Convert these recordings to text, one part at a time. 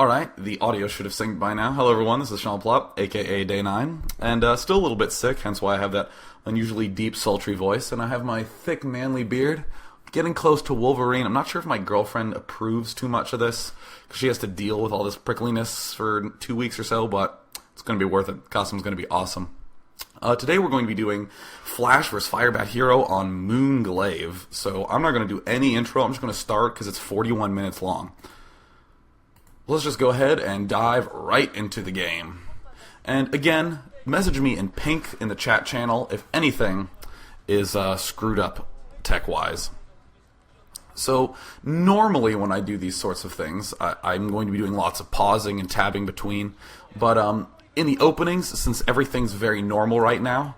Alright, the audio should have synced by now. Hello everyone, this is Sean Plop, aka Day 9, and still a little bit sick, hence why I have that unusually deep, sultry voice, and I have my thick, manly beard, getting close to Wolverine. I'm not sure if my girlfriend approves too much of this, because she has to deal with all this prickliness for 2 weeks or so, but it's going to be worth it. The costume's going to be awesome. Today we're going to be doing Flash vs. Firebat Hero on Moonglaive, so I'm not going to do any intro, I'm just going to start because it's 41 minutes long. Let's just go ahead and dive right into the game. And again, message me in pink in the chat channel if anything is screwed up tech-wise. So normally when I do these sorts of things, I'm going to be doing lots of pausing and tabbing between. But in the openings, since everything's very normal right now,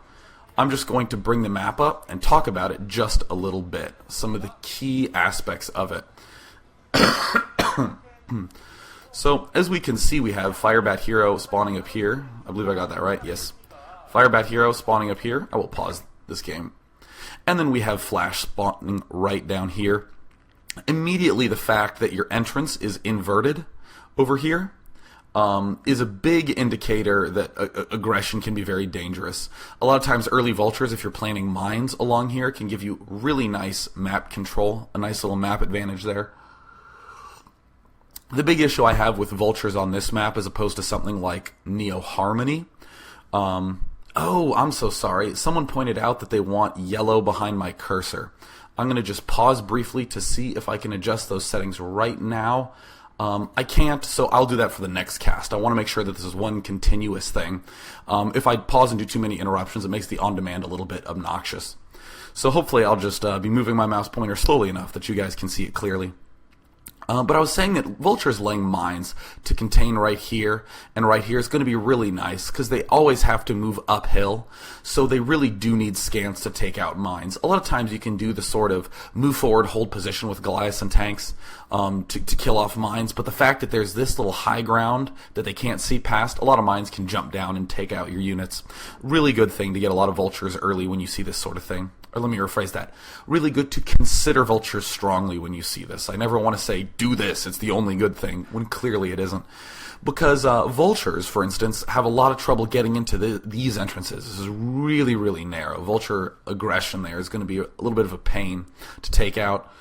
I'm just going to bring the map up and talk about it just a little bit. Some of the key aspects of it. So, as we can see, we have Firebat Hero spawning up here. I believe I got that right, yes. Firebat Hero spawning up here. I will pause this game. And then we have Flash spawning right down here. Immediately, the fact that your entrance is inverted over here is a big indicator that aggression can be very dangerous. A lot of times, early vultures, if you're planting mines along here, can give you really nice map control, a nice little map advantage there. The big issue I have with vultures on this map as opposed to something like Neo Harmony. Oh, I'm so sorry. Someone pointed out that they want yellow behind my cursor. I'm going to just pause briefly to see if I can adjust those settings right now. I can't, so I'll do that for the next cast. I want to make sure that this is one continuous thing. If I pause and do too many interruptions, it makes the on-demand a little bit obnoxious. So hopefully I'll just be moving my mouse pointer slowly enough that you guys can see it clearly. But I was saying that vultures laying mines to contain right here and right here is going to be really nice because they always have to move uphill, so they really do need scans to take out mines. A lot of times you can do the sort of move forward, hold position with Goliaths and tanks to kill off mines, but the fact that there's this little high ground that they can't see past, a lot of mines can jump down and take out your units. Really good thing to get a lot of vultures early when you see this sort of thing. Or let me rephrase that. Really good to consider vultures strongly when you see this. I never want to say, do this, it's the only good thing, when clearly it isn't. Because vultures, for instance, have a lot of trouble getting into these entrances. This is really, really narrow. Vulture aggression there is going to be a little bit of a pain to take out.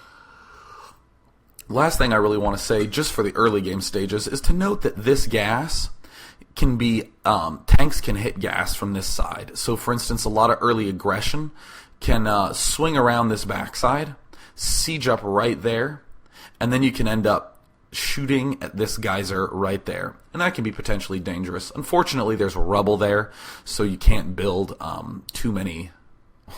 Last thing I really want to say, just for the early game stages, is to note that this gas can be, tanks can hit gas from this side. So, for instance, a lot of early aggression can swing around this backside, siege up right there, and then you can end up shooting at this geyser right there. And that can be potentially dangerous. Unfortunately, there's rubble there, so you can't build too many...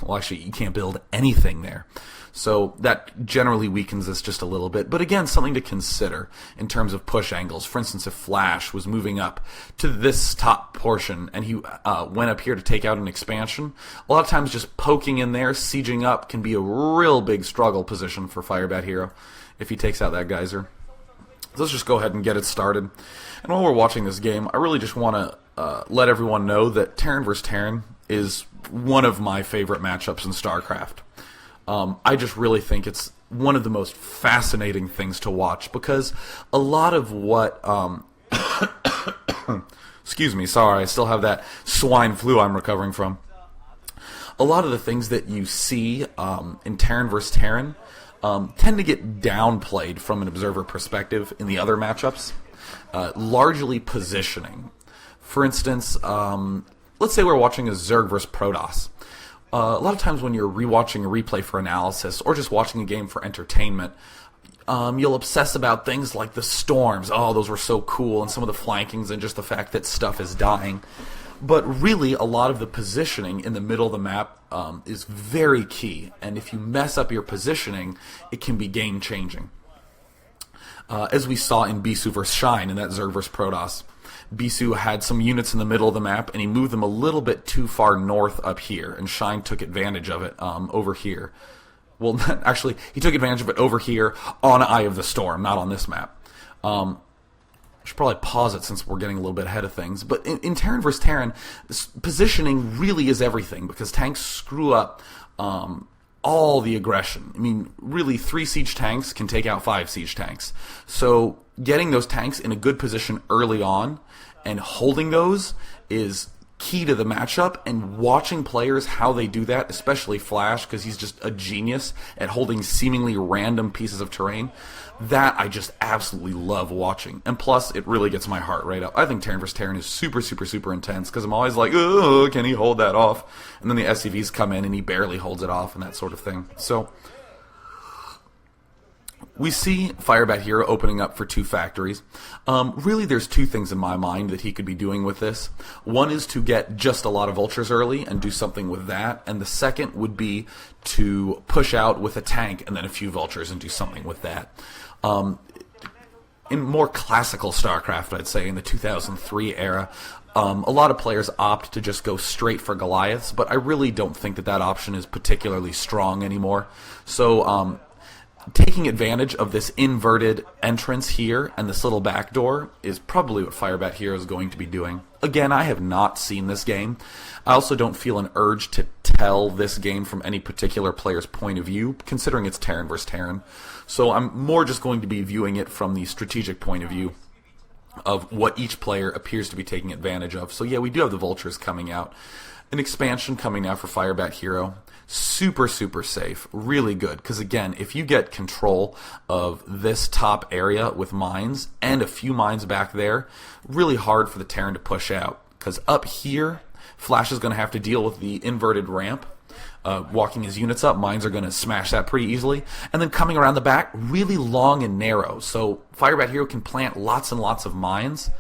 Well, actually, you can't build anything there. So that generally weakens this just a little bit. But again, something to consider in terms of push angles. For instance, if Flash was moving up to this top portion and he went up here to take out an expansion, a lot of times just poking in there, sieging up, can be a real big struggle position for Firebat Hero if he takes out that geyser. So let's just go ahead and get it started. And while we're watching this game, I really just want to let everyone know that Terran vs. Terran is one of my favorite matchups in StarCraft. I just really think it's one of the most fascinating things to watch because a lot of what... excuse me, sorry, I still have that swine flu I'm recovering from. A lot of the things that you see in Terran vs. Terran tend to get downplayed from an observer perspective in the other matchups, largely positioning. For instance, let's say we're watching a Zerg vs. Protoss. A lot of times when you're rewatching a replay for analysis or just watching a game for entertainment, you'll obsess about things like the storms. Oh, those were so cool, and some of the flankings and just the fact that stuff is dying. But really, a lot of the positioning in the middle of the map is very key, and if you mess up your positioning, it can be game-changing. As we saw in Bisu vs. Shine in that Zerg vs. Protoss. Bisu had some units in the middle of the map, and he moved them a little bit too far north up here, and Shine took advantage of it over here. Well, actually, he took advantage of it over here on Eye of the Storm, not on this map. I should probably pause it since we're getting a little bit ahead of things. But in Terran vs. Terran, positioning really is everything, because tanks screw up all the aggression. I mean, really, 3 siege tanks can take out 5 siege tanks. So getting those tanks in a good position early on and holding those is key to the matchup, and watching players how they do that, especially Flash, because he's just a genius at holding seemingly random pieces of terrain, that I just absolutely love watching. And plus, it really gets my heart right up. I think Terran vs. Terran is super, super, super intense, because I'm always like, oh, can he hold that off? And then the SCVs come in and he barely holds it off and that sort of thing. So we see Firebat Hero opening up for 2 factories. Really, there's 2 things in my mind that he could be doing with this. One is to get just a lot of vultures early and do something with that. And the second would be to push out with a tank and then a few vultures and do something with that. In more classical StarCraft, I'd say, in the 2003 era, a lot of players opt to just go straight for Goliaths, but I really don't think that option is particularly strong anymore. So, taking advantage of this inverted entrance here and this little back door is probably what Firebat Hero is going to be doing. Again, I have not seen this game. I also don't feel an urge to tell this game from any particular player's point of view, considering it's Terran vs. Terran. So I'm more just going to be viewing it from the strategic point of view of what each player appears to be taking advantage of. So yeah, we do have the vultures coming out. An expansion coming now for Firebat Hero. Super, super safe. Really good. Because again, if you get control of this top area with mines and a few mines back there, really hard for the Terran to push out. Because up here, Flash is going to have to deal with the inverted ramp. Walking his units up, mines are going to smash that pretty easily. And then coming around the back, really long and narrow. So Firebat Hero can plant lots and lots of mines.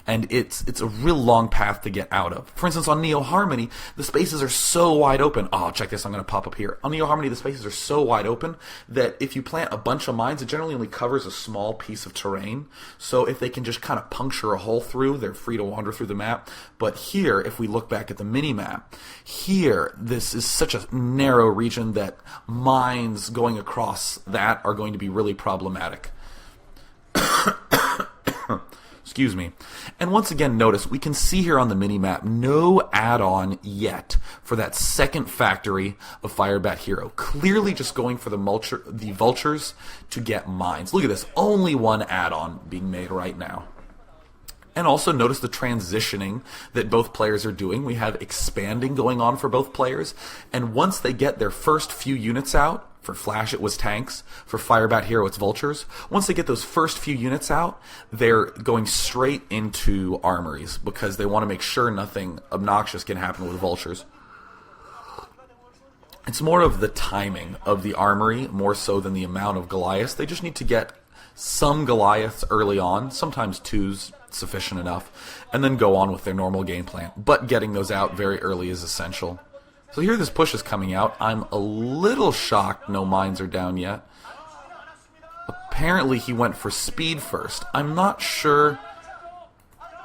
And it's a real long path to get out of. For instance, on Neo Harmony, the spaces are so wide open. Oh, check this, I'm going to pop up here. On Neo Harmony, the spaces are so wide open that if you plant a bunch of mines, it generally only covers a small piece of terrain. So if they can just kind of puncture a hole through, they're free to wander through the map. But here, if we look back at the mini-map, here, this is such a narrow region that mines going across that are going to be really problematic. Excuse me. And once again, notice, we can see here on the mini-map, no add-on yet for that second factory of Firebat Hero. Clearly just going for the vultures to get mines. Look at this, only one add-on being made right now. And also notice the transitioning that both players are doing. We have expanding going on for both players. And once they get their first few units out, for Flash it was tanks, for Firebat Hero it's vultures. Once they get those first few units out, they're going straight into armories because they want to make sure nothing obnoxious can happen with vultures. It's more of the timing of the armory, more so than the amount of Goliaths. They just need to get some Goliaths early on, sometimes 2's sufficient enough, and then go on with their normal game plan. But getting those out very early is essential. So here this push is coming out. I'm a little shocked no mines are down yet. Apparently he went for speed first. I'm not sure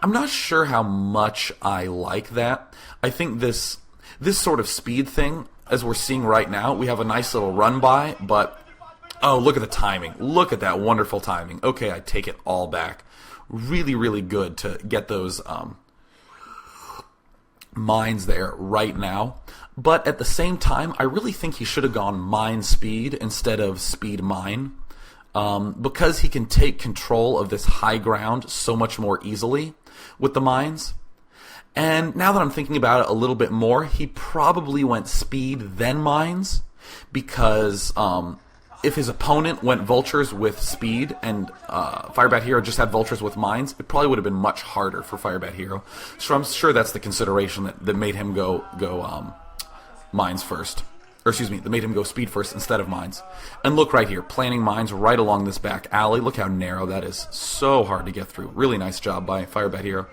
how much I like that. I think this sort of speed thing, as we're seeing right now, we have a nice little run by, but oh, look at the timing. Look at that wonderful timing. Okay, I take it all back. Really, really good to get those mines there right now. But at the same time, I really think he should have gone mine speed instead of speed mine. Because he can take control of this high ground so much more easily with the mines. And now that I'm thinking about it a little bit more, he probably went speed then mines. Because if his opponent went vultures with speed and Firebat Hero just had vultures with mines, it probably would have been much harder for Firebat Hero. So I'm sure that's the consideration that made him go mines first. Or excuse me, that made him go speed first instead of mines. And look right here, planting mines right along this back alley. Look how narrow that is. So hard to get through. Really nice job by Firebat Hero.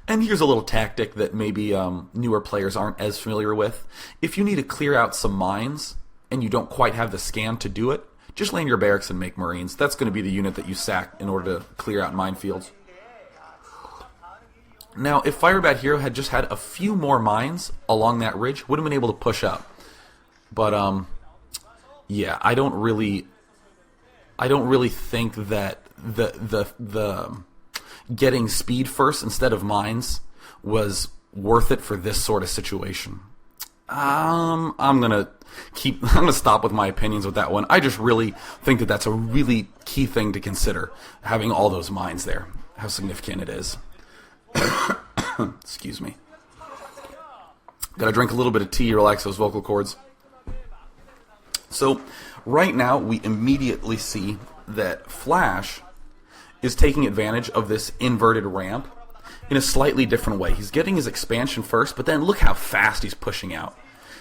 And here's a little tactic that maybe newer players aren't as familiar with. If you need to clear out some mines and you don't quite have the scan to do it, just land your barracks and make Marines. That's going to be the unit that you sack in order to clear out minefields. Now, if Firebat Hero had just had a few more mines along that ridge, would have been able to push up. But yeah, I don't really think that the getting speed first instead of mines was worth it for this sort of situation. I'm gonna stop with my opinions with that one. I just really think that that's a really key thing to consider, having all those mines there, how significant it is. Excuse me. Gotta drink a little bit of tea, relax those vocal cords. So, right now, we immediately see that Flash is taking advantage of this inverted ramp in a slightly different way. He's getting his expansion first, but then look how fast he's pushing out.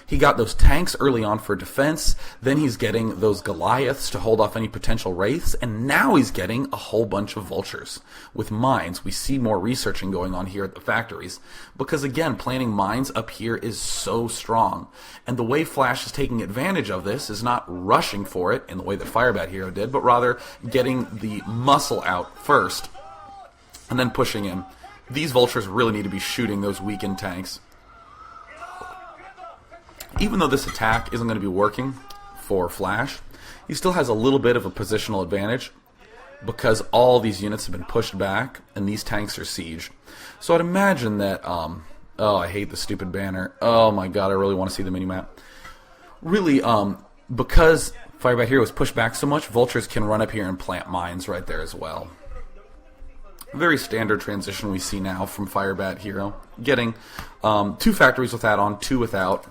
He got those tanks early on for defense, then he's getting those Goliaths to hold off any potential Wraiths, and now he's getting a whole bunch of Vultures. With mines, we see more researching going on here at the factories, because again, planting mines up here is so strong. And the way Flash is taking advantage of this is not rushing for it in the way that Firebat Hero did, but rather getting the muscle out first, and then pushing in. These Vultures really need to be shooting those weakened tanks. Even though this attack isn't going to be working for Flash, he still has a little bit of a positional advantage because all these units have been pushed back and these tanks are sieged. So I'd imagine that, oh, I hate the stupid banner. Oh my god, I really want to see the minimap. Really, because Firebat Hero was pushed back so much, Vultures can run up here and plant mines right there as well. Very standard transition we see now from Firebat Hero. Getting 2 factories with add-on, 2 without.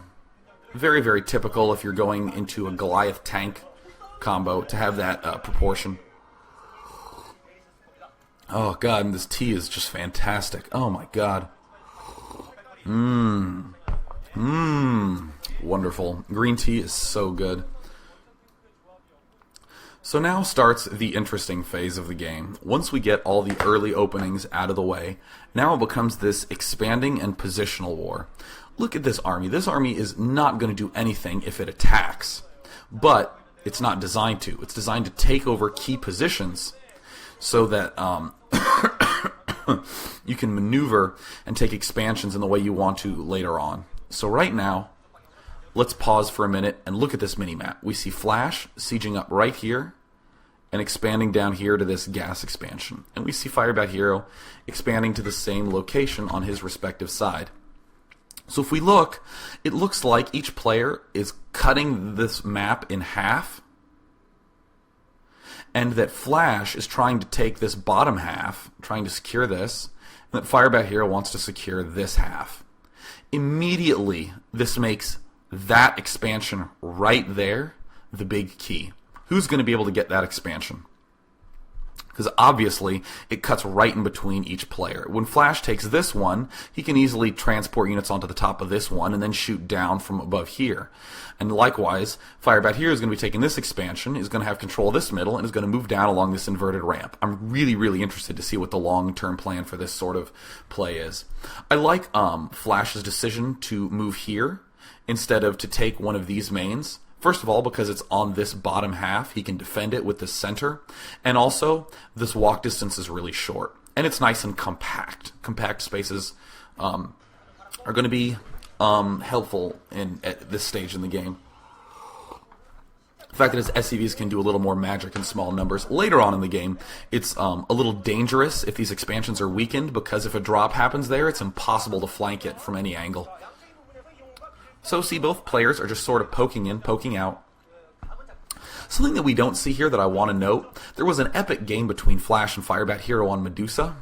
Very, very typical if you're going into a Goliath tank combo to have that proportion. Oh god, and this tea is just fantastic. Oh my god. Wonderful. Green tea is so good. So now starts the interesting phase of the game. Once we get all the early openings out of the way, now it becomes this expanding and positional war. Look at this army. This army is not going to do anything if it attacks. But it's not designed to. It's designed to take over key positions so that you can maneuver and take expansions in the way you want to later on. So right now, let's pause for a minute and look at this mini-map. We see Flash sieging up right here and expanding down here to this gas expansion. And we see Firebat Hero expanding to the same location on his respective side. So if we look, it looks like each player is cutting this map in half, and that Flash is trying to take this bottom half, trying to secure this, and that Firebat Hero wants to secure this half. Immediately, this makes that expansion right there the big key. Who's going to be able to get that expansion? Because obviously, it cuts right in between each player. When Flash takes this one, he can easily transport units onto the top of this one and then shoot down from above here. And likewise, Firebat Hero is going to be taking this expansion, is going to have control of this middle, and is going to move down along this inverted ramp. I'm really, really interested to see what the long-term plan for this sort of play is. I like Flash's decision to move here instead of to take one of these mains. First of all, because it's on this bottom half, he can defend it with the center. And also, this walk distance is really short. And it's nice and compact. Compact spaces are going to be helpful at this stage in the game. The fact that his SCVs can do a little more magic in small numbers. Later on in the game, it's a little dangerous if these expansions are weakened, because if a drop happens there, it's impossible to flank it from any angle. So see, both players are just sort of poking in, poking out. Something that we don't see here that I want to note, there was an epic game between Flash and Firebat Hero on Medusa.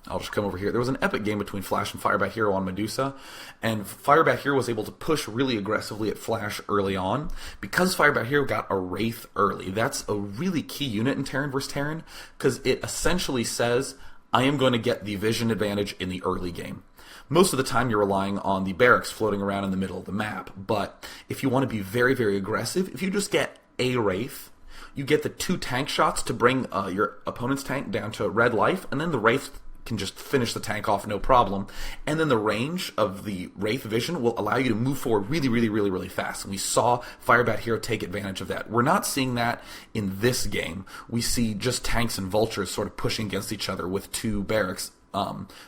I'll just come over here. There was an epic game between Flash and Firebat Hero on Medusa, and Firebat Hero was able to push really aggressively at Flash early on. Because Firebat Hero got a Wraith early, that's a really key unit in Terran vs. Terran, because it essentially says, I am going to get the vision advantage in the early game. Most of the time you're relying on the barracks floating around in the middle of the map, but if you want to be very, very aggressive, if you just get a Wraith, you get the 2 tank shots to bring your opponent's tank down to red life, and then the Wraith can just finish the tank off no problem, and then the range of the Wraith vision will allow you to move forward really, really, really, really fast. And we saw Firebat Hero take advantage of that. We're not seeing that in this game. We see just tanks and vultures sort of pushing against each other with 2 barracks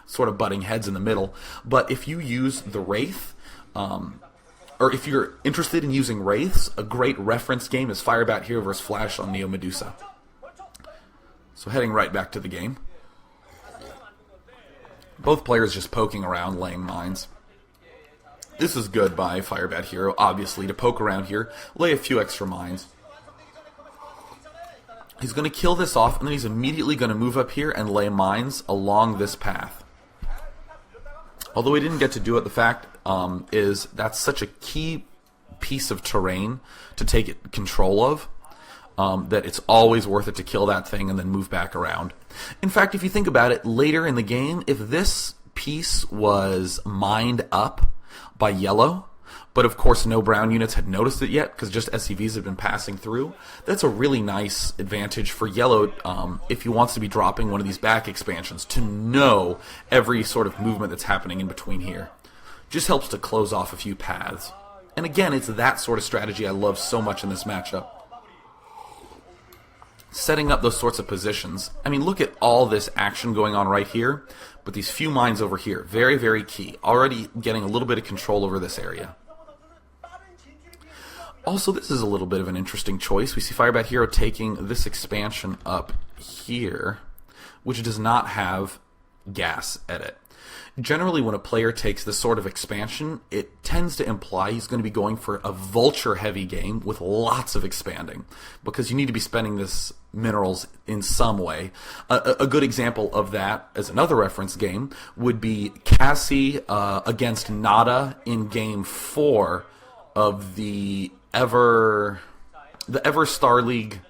sort of butting heads in the middle. But if you use the Wraith, or if you're interested in using Wraiths, a great reference game is Firebat Hero vs. Flash on Neo Medusa. So heading right back to the game. Both players just poking around, laying mines. This is good by Firebat Hero, obviously, to poke around here, lay a few extra mines. He's going to kill this off, and then he's immediately going to move up here and lay mines along this path. Although he didn't get to do it, the fact is that's such a key piece of terrain to take control of, that it's always worth it to kill that thing and then move back around. In fact, if you think about it, later in the game, if this piece was mined up by yellow, but of course no brown units had noticed it yet because just SCVs had been passing through, that's a really nice advantage for yellow if he wants to be dropping one of these back expansions, to know every sort of movement that's happening in between here. Just helps to close off a few paths. And again, it's that sort of strategy I love so much in this matchup. Setting up those sorts of positions. I mean, look at all this action going on right here, but these few mines over here, very, very key. Already getting a little bit of control over this area. Also, this is a little bit of an interesting choice. We see Firebat Hero taking this expansion up here, which does not have gas edit. Generally, when a player takes this sort of expansion, it tends to imply he's going to be going for a vulture-heavy game with lots of expanding, because you need to be spending this minerals in some way. A good example of that, as another reference game, would be Cassie against Nada in Game 4 of the Ever Star League.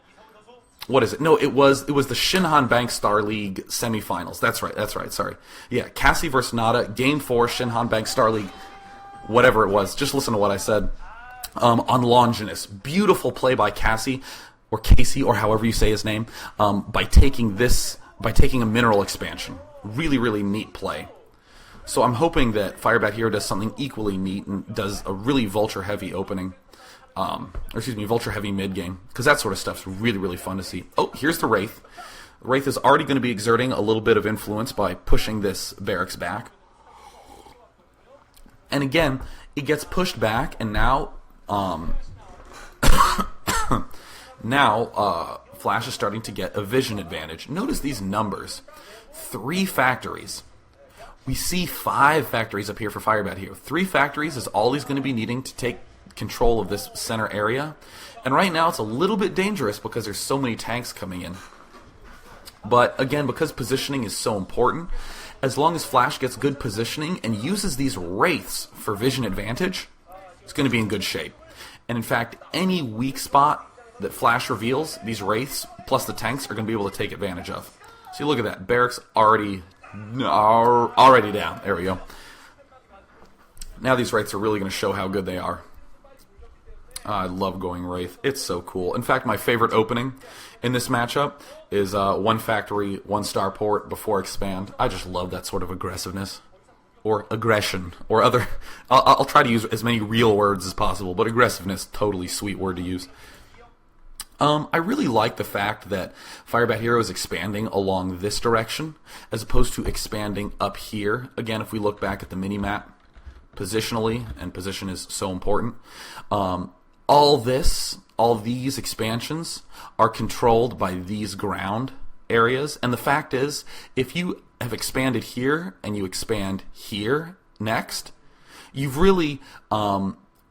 What is it? No, it was the Shinhan Bank Star League semifinals. That's right, sorry. Yeah, Cassie versus Nada, Game 4, Shinhan Bank Star League, whatever it was. Just listen to what I said. On Longinus. Beautiful play by Cassie, or Casey, or however you say his name, by taking a mineral expansion. Really, really neat play. So I'm hoping that Firebat Hero does something equally neat and does a really vulture-heavy opening. Vulture-heavy mid-game, because that sort of stuff's really, really fun to see. Oh, here's the Wraith. The Wraith is already going to be exerting a little bit of influence by pushing this barracks back. And again, it gets pushed back, and now, Flash is starting to get a vision advantage. Notice these numbers. 3 factories. We see 5 factories up here for Firebat Hero. 3 factories is all he's going to be needing to take control of this center area, and right now it's a little bit dangerous because there's so many tanks coming in. But again, because positioning is so important, as long as Flash gets good positioning and uses these Wraiths for vision advantage, it's going to be in good shape. And in fact, any weak spot that Flash reveals, these Wraiths plus the tanks are going to be able to take advantage of. So you look at that, barracks already down. There we go. Now these Wraiths are really going to show how good they are. I love going Wraith. It's so cool. In fact, my favorite opening in this matchup is 1 factory, 1 starport before expand. I just love that sort of aggressiveness. Or aggression. Or other... I'll try to use as many real words as possible, but aggressiveness, totally sweet word to use. I really like the fact that Firebat Hero is expanding along this direction, as opposed to expanding up here. Again, if we look back at the mini-map, positionally, and position is so important, all these expansions are controlled by these ground areas. And the fact is, if you have expanded here and you expand here next, you've really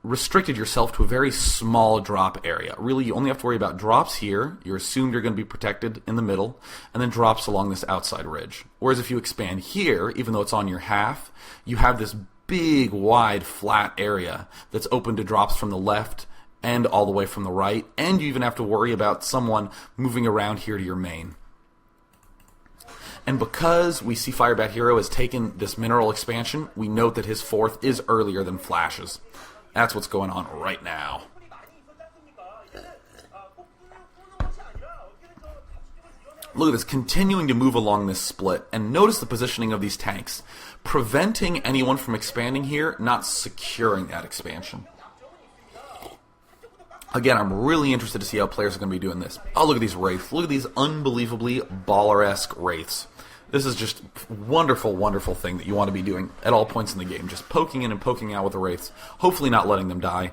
restricted yourself to a very small drop area. Really, you only have to worry about drops here. You're assumed you're going to be protected in the middle, and then drops along this outside ridge. Whereas if you expand here, even though it's on your half, you have this big, wide, flat area that's open to drops from the left and all the way from the right, and you even have to worry about someone moving around here to your main. And because we see Firebat Hero has taken this mineral expansion, we note that his 4th is earlier than Flash's. That's what's going on right now. Look at this, continuing to move along this split, and notice the positioning of these tanks, preventing anyone from expanding here, not securing that expansion. Again, I'm really interested to see how players are going to be doing this. Oh, look at these Wraiths. Look at these unbelievably baller-esque Wraiths. This is just a wonderful, wonderful thing that you want to be doing at all points in the game. Just poking in and poking out with the Wraiths, hopefully not letting them die.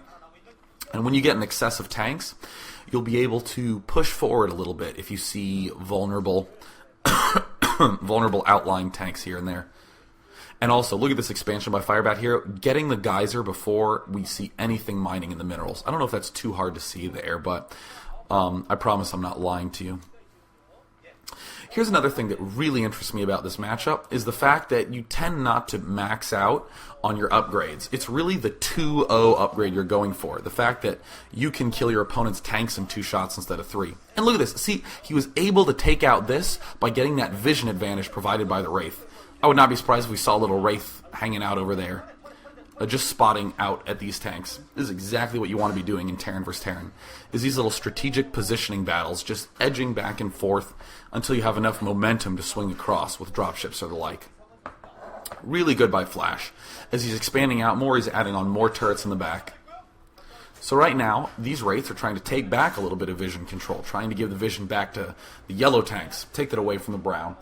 And when you get an excess of tanks, you'll be able to push forward a little bit if you see vulnerable outlying tanks here and there. And also, look at this expansion by Firebat Hero, getting the geyser before we see anything mining in the minerals. I don't know if that's too hard to see there, but I promise I'm not lying to you. Here's another thing that really interests me about this matchup is the fact that you tend not to max out on your upgrades. It's really the 2-0 upgrade you're going for. The fact that you can kill your opponent's tanks in 2 shots instead of 3. And look at this. See, he was able to take out this by getting that vision advantage provided by the Wraith. I would not be surprised if we saw a little Wraith hanging out over there. Just spotting out at these tanks. This is exactly what you want to be doing in Terran vs. Terran. Is these little strategic positioning battles, just edging back and forth until you have enough momentum to swing across with dropships or the like. Really good by Flash. As he's expanding out more, he's adding on more turrets in the back. So right now, these Wraiths are trying to take back a little bit of vision control, trying to give the vision back to the yellow tanks, take that away from the brown.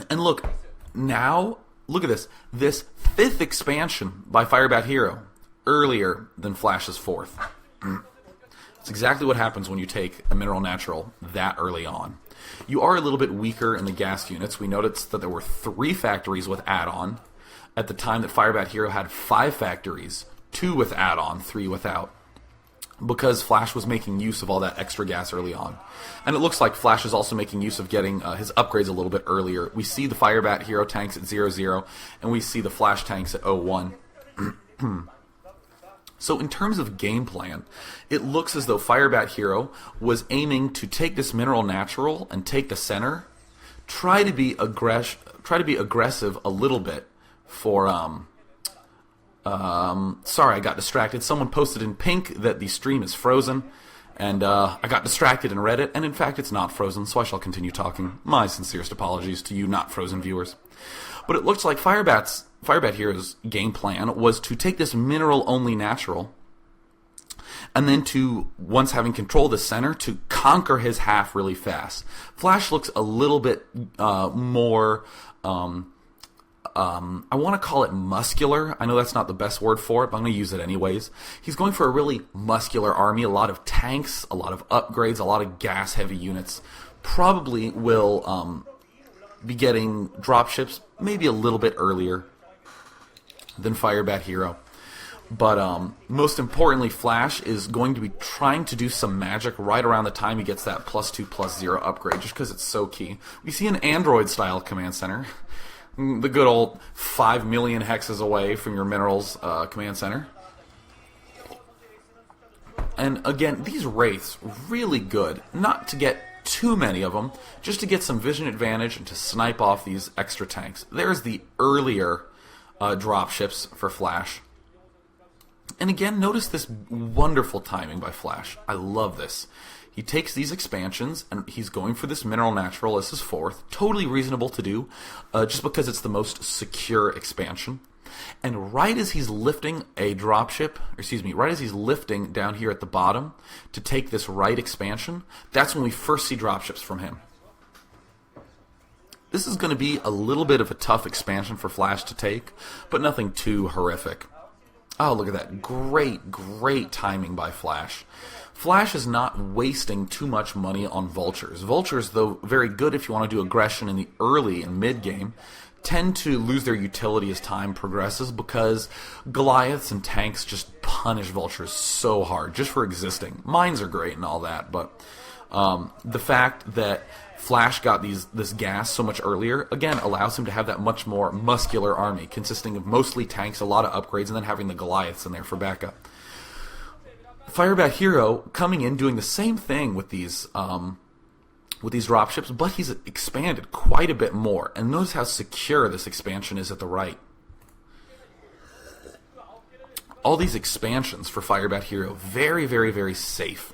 And look, now, look at this. This 5th expansion by Firebat Hero, earlier than Flash's 4th. It's exactly what happens when you take a Mineral Natural that early on. You are a little bit weaker in the gas units. We noticed that there were 3 factories with add-on at the time that Firebat Hero had 5 factories, 2 with add-on, 3 without, because Flash was making use of all that extra gas early on. And it looks like Flash is also making use of getting his upgrades a little bit earlier. We see the Firebat Hero tanks at 0-0, and we see the Flash tanks at 0-1. So in terms of game plan, it looks as though Firebat Hero was aiming to take this Mineral Natural and take the center, try to be aggressive a little bit for sorry, I got distracted. Someone posted in pink that the stream is frozen, and I got distracted and read it, and in fact it's not frozen, so I shall continue talking. My sincerest apologies to you not frozen viewers. But it looks like Firebat Hero's game plan was to take this mineral-only natural, and then to, once having control of the center, to conquer his half really fast. Flash looks a little bit more, I want to call it muscular. I know that's not the best word for it, but I'm going to use it anyways. He's going for a really muscular army, a lot of tanks, a lot of upgrades, a lot of gas-heavy units. Probably will be getting dropships maybe a little bit earlier than Firebat Hero. But most importantly, Flash is going to be trying to do some magic right around the time he gets that +2/+0 upgrade, just because it's so key. We see an Android-style command center. The good old 5 million hexes away from your minerals command center. And again, these Wraiths, really good. Not to get too many of them, just to get some vision advantage and to snipe off these extra tanks. There's the earlier dropships for Flash. And again, notice this wonderful timing by Flash. I love this. He takes these expansions, and he's going for this Mineral Natural as his 4th. Totally reasonable to do, just because it's the most secure expansion. And right as he's lifting a dropship, right as he's lifting down here at the bottom to take this right expansion, that's when we first see dropships from him. This is going to be a little bit of a tough expansion for Flash to take, but nothing too horrific. Oh, look at that. Great, great timing by Flash. Flash is not wasting too much money on Vultures. Vultures, though very good if you want to do aggression in the early and mid-game, tend to lose their utility as time progresses because Goliaths and tanks just punish Vultures so hard, just for existing. Mines are great and all that, but the fact that Flash got this gas so much earlier, again, allows him to have that much more muscular army, consisting of mostly tanks, a lot of upgrades, and then having the Goliaths in there for backup. Firebat Hero coming in, doing the same thing with these dropships, but he's expanded quite a bit more. And notice how secure this expansion is at the right. All these expansions for Firebat Hero, very, very, very safe.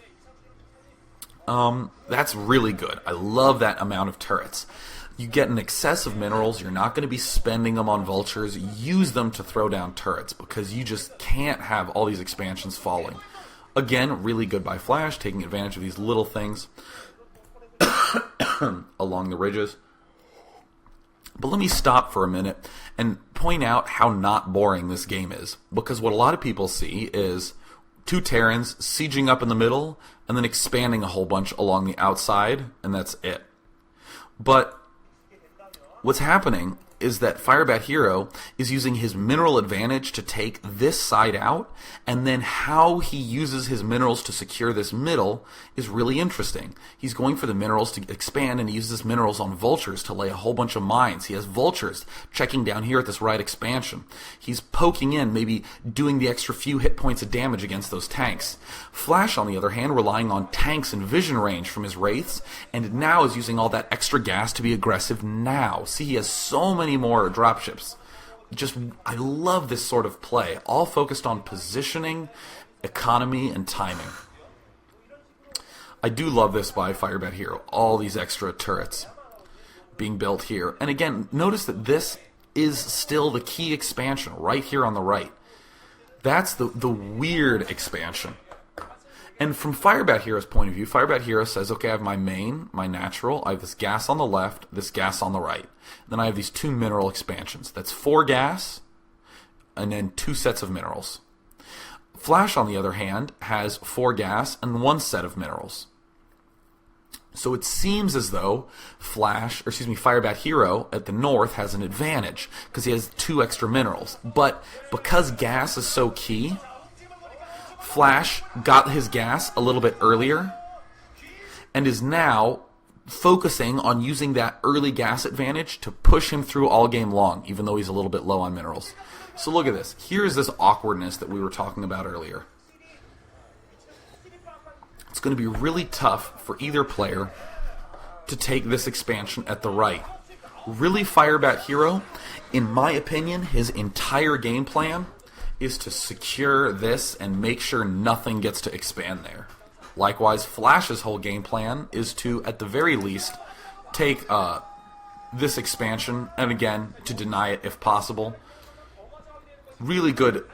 That's really good. I love that amount of turrets. You get an excess of minerals. You're not going to be spending them on vultures. Use them to throw down turrets because you just can't have all these expansions falling. Again, really good by Flash, taking advantage of these little things along the ridges. But let me stop for a minute and point out how not boring this game is. Because what a lot of people see is two Terrans sieging up in the middle and then expanding a whole bunch along the outside, and that's it. But what's happening is that Firebat Hero is using his mineral advantage to take this side out, and then how he uses his minerals to secure this middle is really interesting. He's going for the minerals to expand, and he uses minerals on vultures to lay a whole bunch of mines. He has vultures checking down here at this right expansion. He's poking in, maybe doing the extra few hit points of damage against those tanks. Flash, on the other hand, relying on tanks and vision range from his wraiths, and now is using all that extra gas to be aggressive now. See, he has so many more dropships. I love this sort of play, all focused on positioning, economy, and timing. I do love this by Firebat Hero, all these extra turrets being built here. And again, notice that this is still the key expansion right here on the right. That's the weird expansion. And from Firebat Hero's point of view, Firebat Hero says, okay, I have my main, my natural, I have this gas on the left, this gas on the right. Then I have these 2 mineral expansions. That's 4 gas, and then 2 sets of minerals. Flash, on the other hand, has 4 gas and 1 set of minerals. So it seems as though Firebat Hero at the north has an advantage, because he has 2 extra minerals. But because gas is so key, Flash got his gas a little bit earlier and is now focusing on using that early gas advantage to push him through all game long, even though he's a little bit low on minerals. So look at this. Here's this awkwardness that we were talking about earlier. It's going to be really tough for either player to take this expansion at the right. Really, Firebat Hero, in my opinion, his entire game plan is to secure this and make sure nothing gets to expand there. Likewise, Flash's whole game plan is to, at the very least, take this expansion, and again, to deny it if possible. Really good,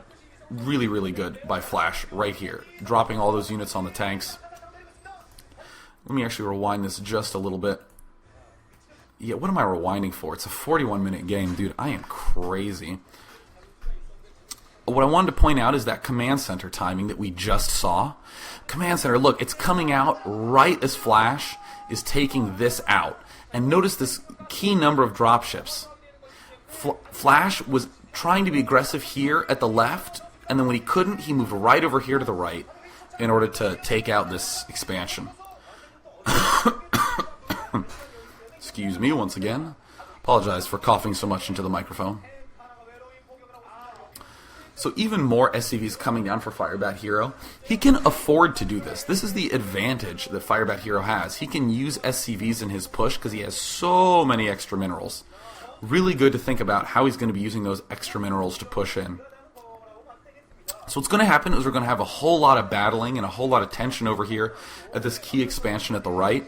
really, really good by Flash right here. Dropping all those units on the tanks. Let me actually rewind this just a little bit. Yeah, what am I rewinding for? It's a 41-minute game, dude. I am crazy. What I wanted to point out is that command center timing that we just saw. Command center, look, it's coming out right as Flash is taking this out. And notice this key number of dropships. Flash was trying to be aggressive here at the left, and then when he couldn't, he moved right over here to the right in order to take out this expansion. Excuse me once again. Apologize for coughing so much into the microphone. So even more SCVs coming down for Firebat Hero. He can afford to do this. This is the advantage that Firebat Hero has. He can use SCVs in his push because he has so many extra minerals. Really good to think about how he's going to be using those extra minerals to push in. So what's going to happen is we're going to have a whole lot of battling and a whole lot of tension over here at this key expansion at the right.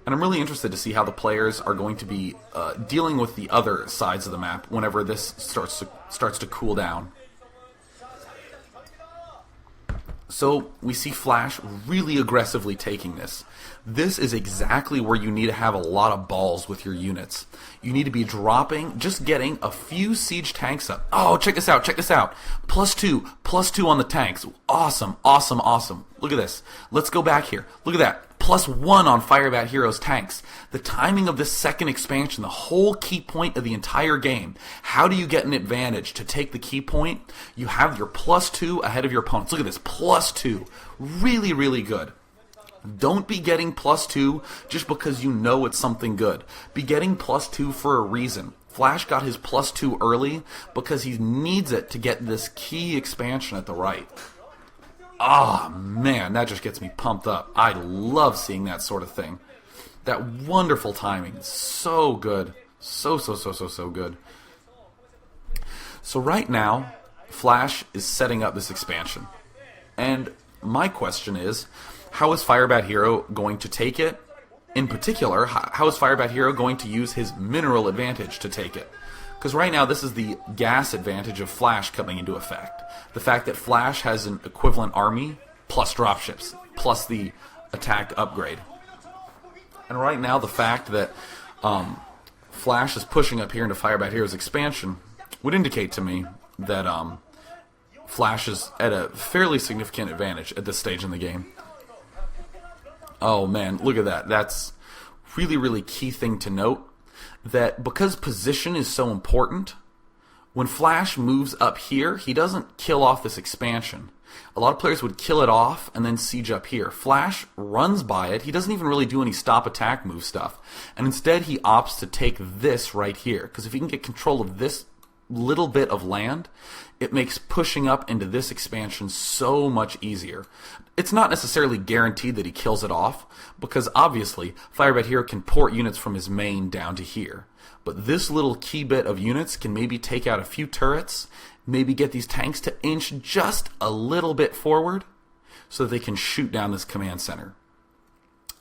And I'm really interested to see how the players are going to be dealing with the other sides of the map whenever this starts to cool down. So we see Flash really aggressively taking this. This is exactly where you need to have a lot of balls with your units. You need to be dropping, just getting a few siege tanks up. Oh, check this out, check this out. +2 on the tanks. Awesome, awesome, awesome. Look at this. Let's go back here. Look at that. +1 on Firebat Hero's tanks. The timing of this second expansion, the whole key point of the entire game. How do you get an advantage to take the key point? You have your +2 ahead of your opponents. Look at this, +2. Really, really good. Don't be getting +2 just because you know it's something good. Be getting +2 for a reason. Flash got his +2 early because he needs it to get this key expansion at the right. Ah, man, that just gets me pumped up. I love seeing that sort of thing. That wonderful timing. So good. So good. So right now, Flash is setting up this expansion. And my question is, how is Firebat Hero going to take it? In particular, how is Firebat Hero going to use his mineral advantage to take it? Because right now, this is the gas advantage of Flash coming into effect. The fact that Flash has an equivalent army, plus dropships, plus the attack upgrade. And right now, the fact that Flash is pushing up here into Firebat Hero's expansion would indicate to me that Flash is at a fairly significant advantage at this stage in the game. Oh man, look at that. That's really, really key thing to note. that because position is so important, when Flash moves up here, he doesn't kill off this expansion. A lot of players would kill it off and then siege up here. Flash runs by it. He doesn't even really do any stop attack move stuff. And instead he opts to take this right here. Because if he can get control of this little bit of land, it makes pushing up into this expansion so much easier. It's not necessarily guaranteed that he kills it off, because obviously Firebat Hero can port units from his main down to here. But this little key bit of units can maybe take out a few turrets, maybe get these tanks to inch just a little bit forward so that they can shoot down this command center.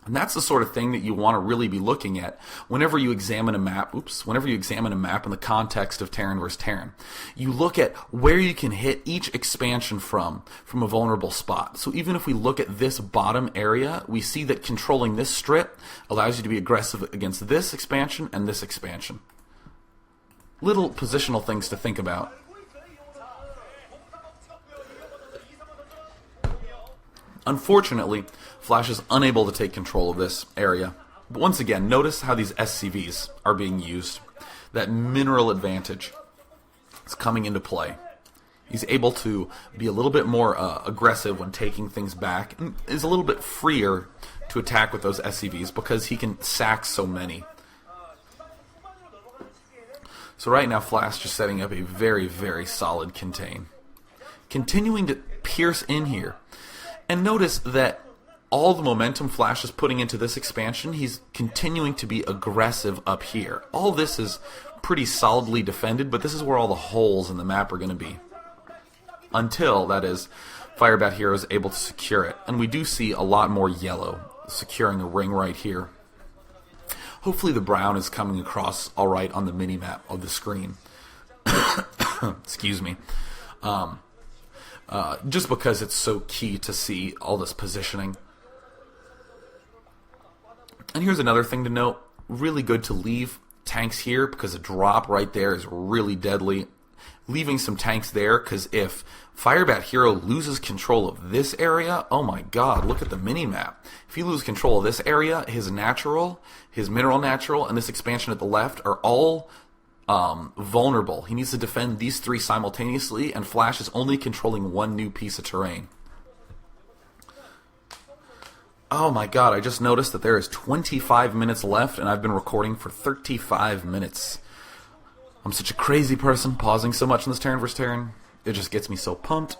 And that's the sort of thing that you want to really be looking at whenever you examine a map. Whenever you examine a map in the context of Terran versus Terran. You look at where you can hit each expansion from a vulnerable spot. So even if we look at this bottom area, we see that controlling this strip allows you to be aggressive against this expansion and this expansion. Little positional things to think about. Unfortunately, Flash is unable to take control of this area. But once again, notice how these SCVs are being used. That mineral advantage is coming into play. He's able to be a little bit more aggressive when taking things back, and is a little bit freer to attack with those SCVs because he can sack so many. So right now, Flash just setting up a very, very solid contain. Continuing to pierce in here. And notice that all the momentum Flash is putting into this expansion, he's continuing to be aggressive up here. All this is pretty solidly defended, but this is where all the holes in the map are going to be. Until, that is, Firebat Hero is able to secure it. And we do see a lot more yellow securing a ring right here. Hopefully the brown is coming across alright on the mini-map of the screen. Excuse me. Just because it's so key to see all this positioning. And here's another thing to note. Really good to leave tanks here because a drop right there is really deadly. Leaving some tanks there because if Firebat Hero loses control of this area, oh my god, look at the mini-map. If he loses control of this area, his natural, his mineral natural, and this expansion at the left are all vulnerable. He needs to defend these three simultaneously, and Flash is only controlling one new piece of terrain. Oh my god, I just noticed that there is 25 minutes left, and I've been recording for 35 minutes. I'm such a crazy person, pausing so much in this Terran vs. Terran. It just gets me so pumped.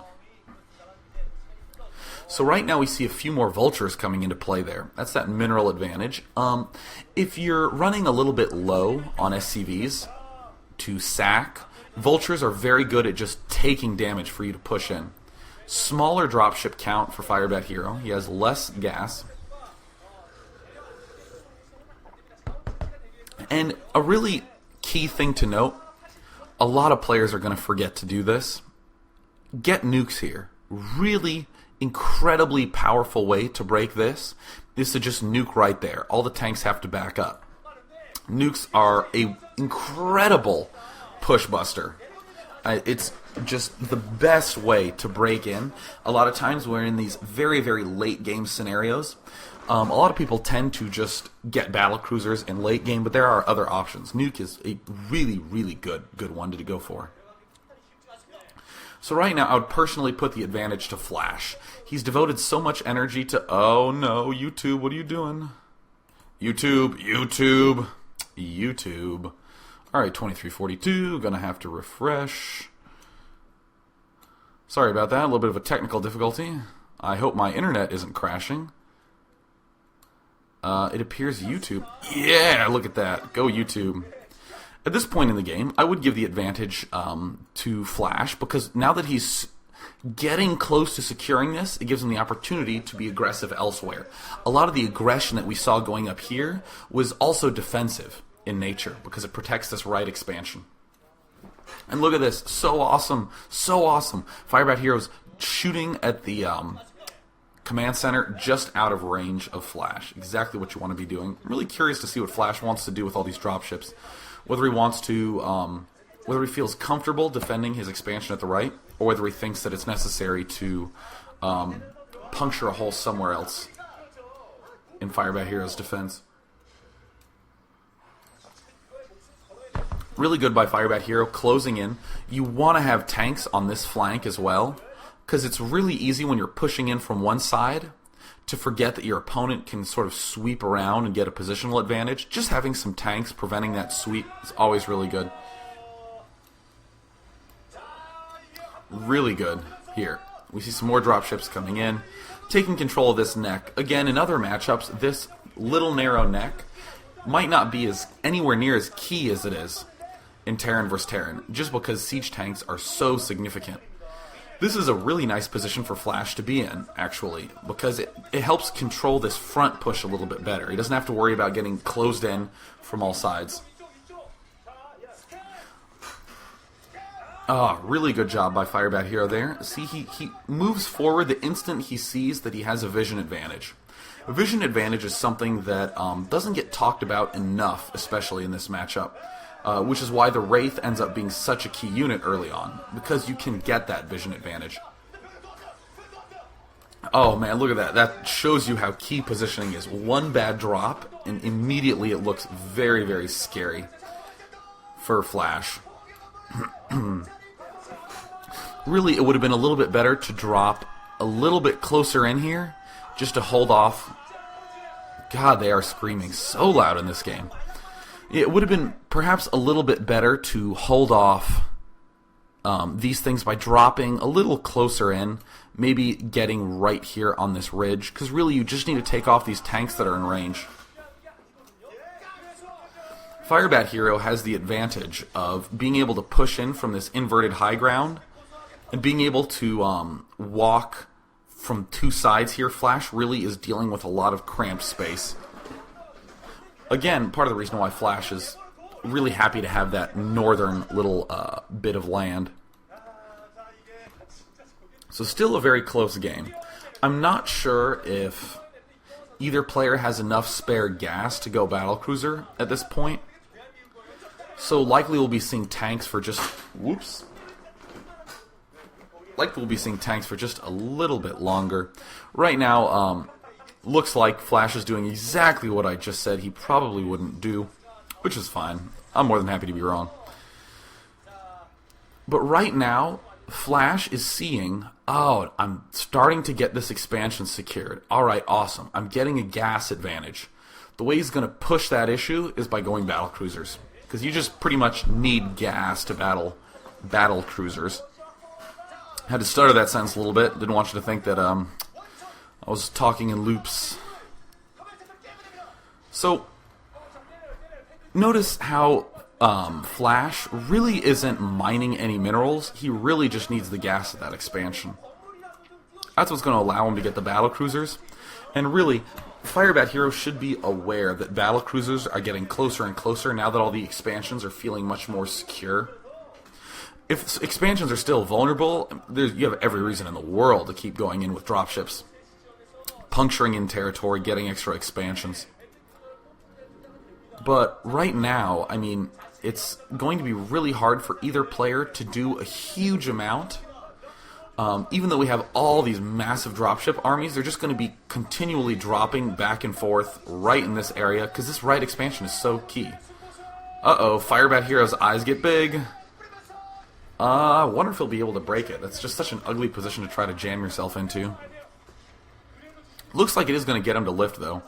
So right now we see a few more vultures coming into play there. That's that mineral advantage. If you're running a little bit low on SCVs to sack, vultures are very good at just taking damage for you to push in. Smaller dropship count for Firebat Hero. He has less gas. And a really key thing to note, a lot of players are going to forget to do this. Get nukes here. Really incredibly powerful way to break this is to just nuke right there. All the tanks have to back up. Nukes are a incredible push buster. It's just the best way to break in. A lot of times we're in these very, very late game scenarios. A lot of people tend to just get battle cruisers in late game, but there are other options. Nuke is a really, really good one to go for. So right now, I would personally put the advantage to Flash. He's devoted so much energy to... Oh no, YouTube, what are you doing? YouTube. Alright, 2342, gonna have to refresh. Sorry about that, a little bit of a technical difficulty. I hope my internet isn't crashing. It appears YouTube. Yeah, look at that. Go YouTube. At this point in the game, I would give the advantage to Flash, because now that he's getting close to securing this, it gives him the opportunity to be aggressive elsewhere. A lot of the aggression that we saw going up here was also defensive in nature, because it protects this right expansion. And look at this. So awesome. So awesome. Firebat Hero's shooting at the command center just out of range of Flash. Exactly what you want to be doing. I'm really curious to see what Flash wants to do with all these dropships. Whether he wants to, whether he feels comfortable defending his expansion at the right, or whether he thinks that it's necessary to puncture a hole somewhere else in Firebat Hero's defense. Really good by Firebat Hero, closing in. You want to have tanks on this flank as well, because it's really easy when you're pushing in from one side to forget that your opponent can sort of sweep around and get a positional advantage. Just having some tanks preventing that sweep is always really good. Really good here. We see some more dropships coming in, taking control of this neck. Again, in other matchups, this little narrow neck might not be as anywhere near as key as it is in Terran vs. Terran, just because siege tanks are so significant. This is a really nice position for Flash to be in, actually, because it helps control this front push a little bit better. He doesn't have to worry about getting closed in from all sides. Oh, really good job by Firebat Hero there. See, he moves forward the instant he sees that he has a vision advantage. A vision advantage is something that doesn't get talked about enough, especially in this matchup, which is why the Wraith ends up being such a key unit early on, because you can get that vision advantage. Oh man, look at that. That shows you how key positioning is. One bad drop, and immediately it looks very, very scary for Flash. Really, it would have been a little bit better to drop a little bit closer in here, just to hold off. God, they are screaming so loud in this game. It would have been perhaps a little bit better to hold off these things by dropping a little closer in, maybe getting right here on this ridge, because really you just need to take off these tanks that are in range. Firebat Hero has the advantage of being able to push in from this inverted high ground and being able to walk from two sides here. Flash really is dealing with a lot of cramped space. Again, part of the reason why Flash is really happy to have that northern little bit of land. So still a very close game. I'm not sure if either player has enough spare gas to go battlecruiser at this point. So likely we'll be seeing tanks for just... Whoops. Likely we'll be seeing tanks for just a little bit longer. Right now, looks like Flash is doing exactly what I just said he probably wouldn't do, which is fine. I'm more than happy to be wrong. But right now, Flash is seeing, oh, I'm starting to get this expansion secured. Alright, awesome. I'm getting a gas advantage. The way he's going to push that issue is by going battlecruisers, because you just pretty much need gas to battle cruisers. Had to stutter that sentence a little bit. Didn't want you to think that I was talking in loops. So, notice how Flash really isn't mining any minerals. He really just needs the gas of that expansion. That's what's going to allow him to get the battlecruisers. And really, Firebat Hero should be aware that battlecruisers are getting closer and closer now that all the expansions are feeling much more secure. If expansions are still vulnerable, you have every reason in the world to keep going in with dropships. Puncturing in territory, getting extra expansions. But right now, I mean, it's going to be really hard for either player to do a huge amount. Even though we have all these massive dropship armies, they're just going to be continually dropping back and forth right in this area, because this right expansion is so key. Uh-oh, Firebat Hero's eyes get big. I wonder if he'll be able to break it. That's just such an ugly position to try to jam yourself into. Looks like it is going to get him to lift, though.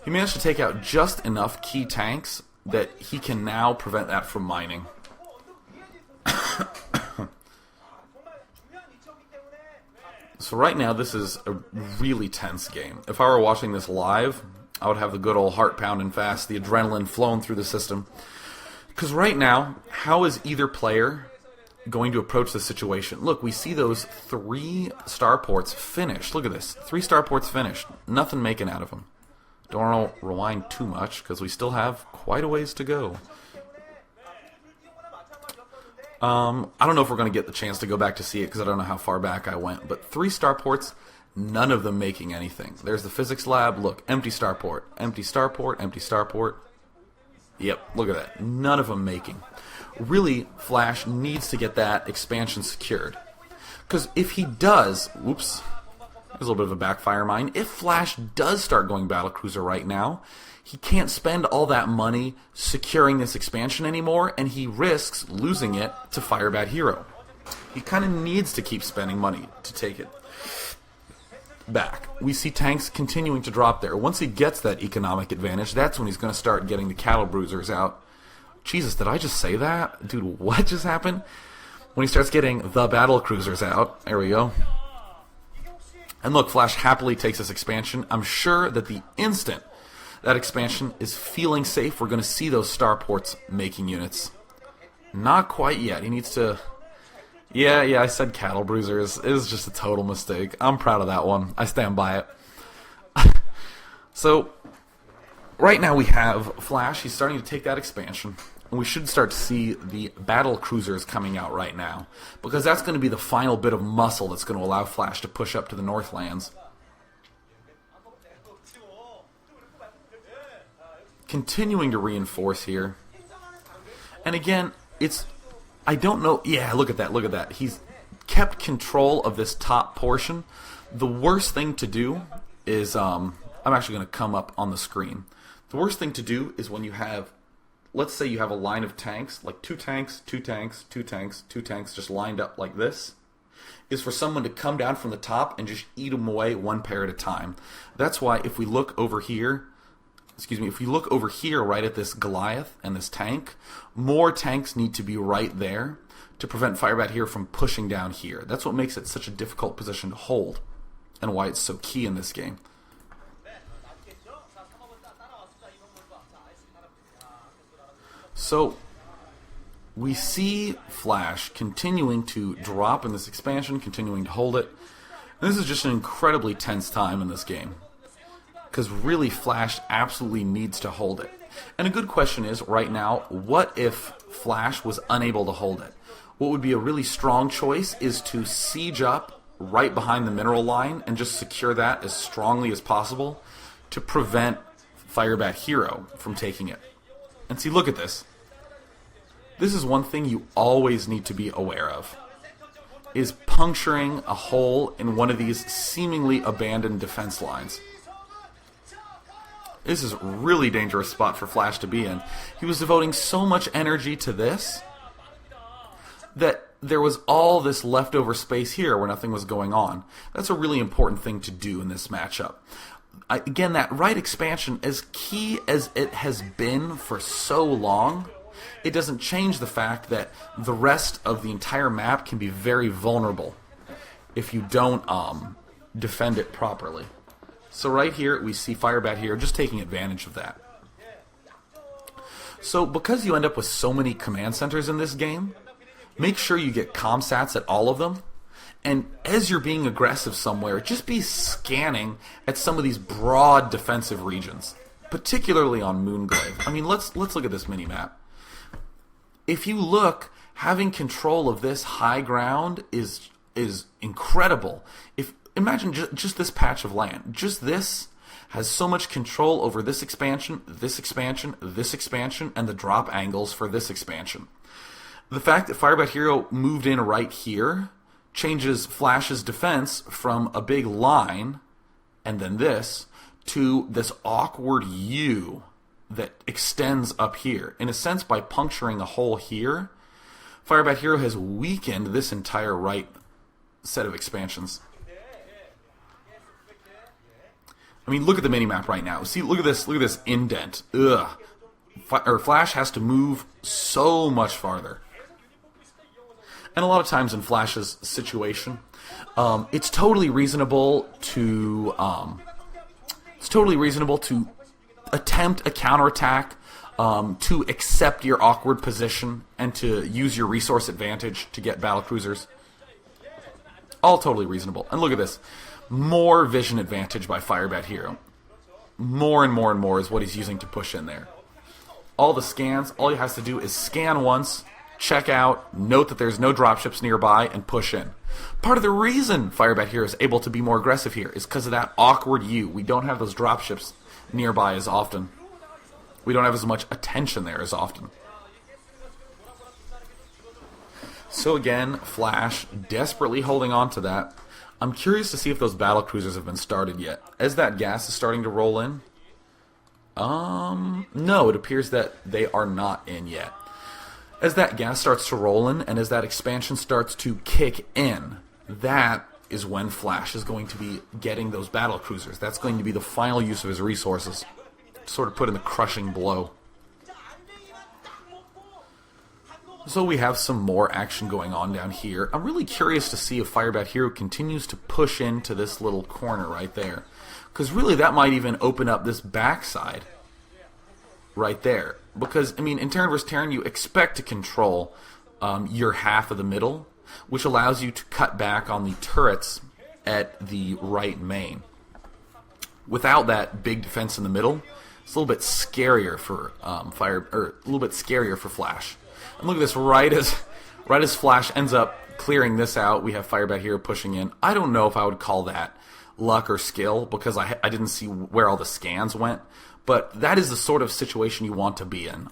He managed to take out just enough key tanks that he can now prevent that from mining. So right now, this is a really tense game. If I were watching this live, I would have the good old heart pounding fast, the adrenaline flowing through the system. Because right now, how is either player going to approach the situation? Look, we see those 3 starports finished. Look at this. 3 starports finished. Nothing making out of them. Don't want to rewind too much, because we still have quite a ways to go. I don't know if we're going to get the chance to go back to see it, because I don't know how far back I went. But 3 starports, none of them making anything. There's the physics lab. Look, empty starport. Empty starport. Empty starport. Yep, look at that. None of them making. Really, Flash needs to get that expansion secured. Because if he does... Whoops. There's a little bit of a backfire mine. If Flash does start going battlecruiser right now, he can't spend all that money securing this expansion anymore, and he risks losing it to Firebat Hero. He kind of needs to keep spending money to take it back. We see tanks continuing to drop there. Once he gets that economic advantage, that's when he's going to start getting the cattle bruisers out. Jesus, did I just say that? Dude, what just happened? When he starts getting the battle cruisers out, there we go. And look, Flash happily takes this expansion. I'm sure that the instant that expansion is feeling safe, we're going to see those starports making units. Not quite yet. He needs to... Yeah, I said cattle bruisers. It was just a total mistake. I'm proud of that one. I stand by it. So, right now we have Flash. He's starting to take that expansion. And we should start to see the battle cruisers coming out right now, because that's going to be the final bit of muscle that's going to allow Flash to push up to the Northlands. Continuing to reinforce here. And again, it's... I don't know... Yeah, look at that. He's kept control of this top portion. The worst thing to do is... I'm actually going to come up on the screen. The worst thing to do is when you have... Let's say you have a line of tanks, like two tanks, just lined up like this, is for someone to come down from the top and just eat them away one pair at a time. That's why if we look over here, if we look over here right at this Goliath and this tank, more tanks need to be right there to prevent Firebat here from pushing down here. That's what makes it such a difficult position to hold, and why it's so key in this game. So, we see Flash continuing to drop in this expansion, continuing to hold it. And this is just an incredibly tense time in this game, because really Flash absolutely needs to hold it. And a good question is, right now, what if Flash was unable to hold it? What would be a really strong choice is to siege up right behind the mineral line and just secure that as strongly as possible to prevent Firebat Hero from taking it. And see, look at this. This is one thing you always need to be aware of, is puncturing a hole in one of these seemingly abandoned defense lines. This is a really dangerous spot for Flash to be in. He was devoting so much energy to this that there was all this leftover space here where nothing was going on. That's a really important thing to do in this matchup. Again, that right expansion, as key as it has been for so long, it doesn't change the fact that the rest of the entire map can be very vulnerable if you don't defend it properly. So right here, we see Firebat here just taking advantage of that. So because you end up with so many command centers in this game, make sure you get comsats at all of them. And as you're being aggressive somewhere, just be scanning at some of these broad defensive regions, particularly on Moonglaive. I mean, let's look at this mini-map. If you look, having control of this high ground is incredible. Imagine just this patch of land. Just this has so much control over this expansion, this expansion, this expansion, and the drop angles for this expansion. The fact that Firebat Hero moved in right here changes Flash's defense from a big line, and then this, to this awkward U that extends up here. In a sense, by puncturing a hole here, Firebat Hero has weakened this entire right set of expansions. I mean, look at the minimap right now. See, look at this indent. Ugh. Flash has to move so much farther. And a lot of times in Flash's situation, it's totally reasonable to attempt a counterattack, to accept your awkward position, and to use your resource advantage to get battlecruisers. All totally reasonable. And look at this. More vision advantage by Firebat Hero. More and more and more is what he's using to push in there. All the scans, all he has to do is scan once, check out, note that there's no dropships nearby, and push in. Part of the reason Firebat Hero is able to be more aggressive here is because of that awkward U. We don't have those dropships nearby as often. We don't have as much attention there as often. So again, Flash desperately holding on to that. I'm curious to see if those battle cruisers have been started yet. As that gas is starting to roll in, no, it appears that they are not in yet. As that gas starts to roll in, and as that expansion starts to kick in, that is when Flash is going to be getting those battle cruisers. That's going to be the final use of his resources, sort of put in the crushing blow. So we have some more action going on down here. I'm really curious to see if Firebat Hero continues to push into this little corner right there. Because really that might even open up this backside right there. Because, I mean, in Terran vs. Terran you expect to control your half of the middle, which allows you to cut back on the turrets at the right main. Without that big defense in the middle, it's a little bit scarier for Flash. And look at this, right as Flash ends up clearing this out, we have Firebat Hero pushing in. I don't know if I would call that luck or skill, because I didn't see where all the scans went, but that is the sort of situation you want to be in.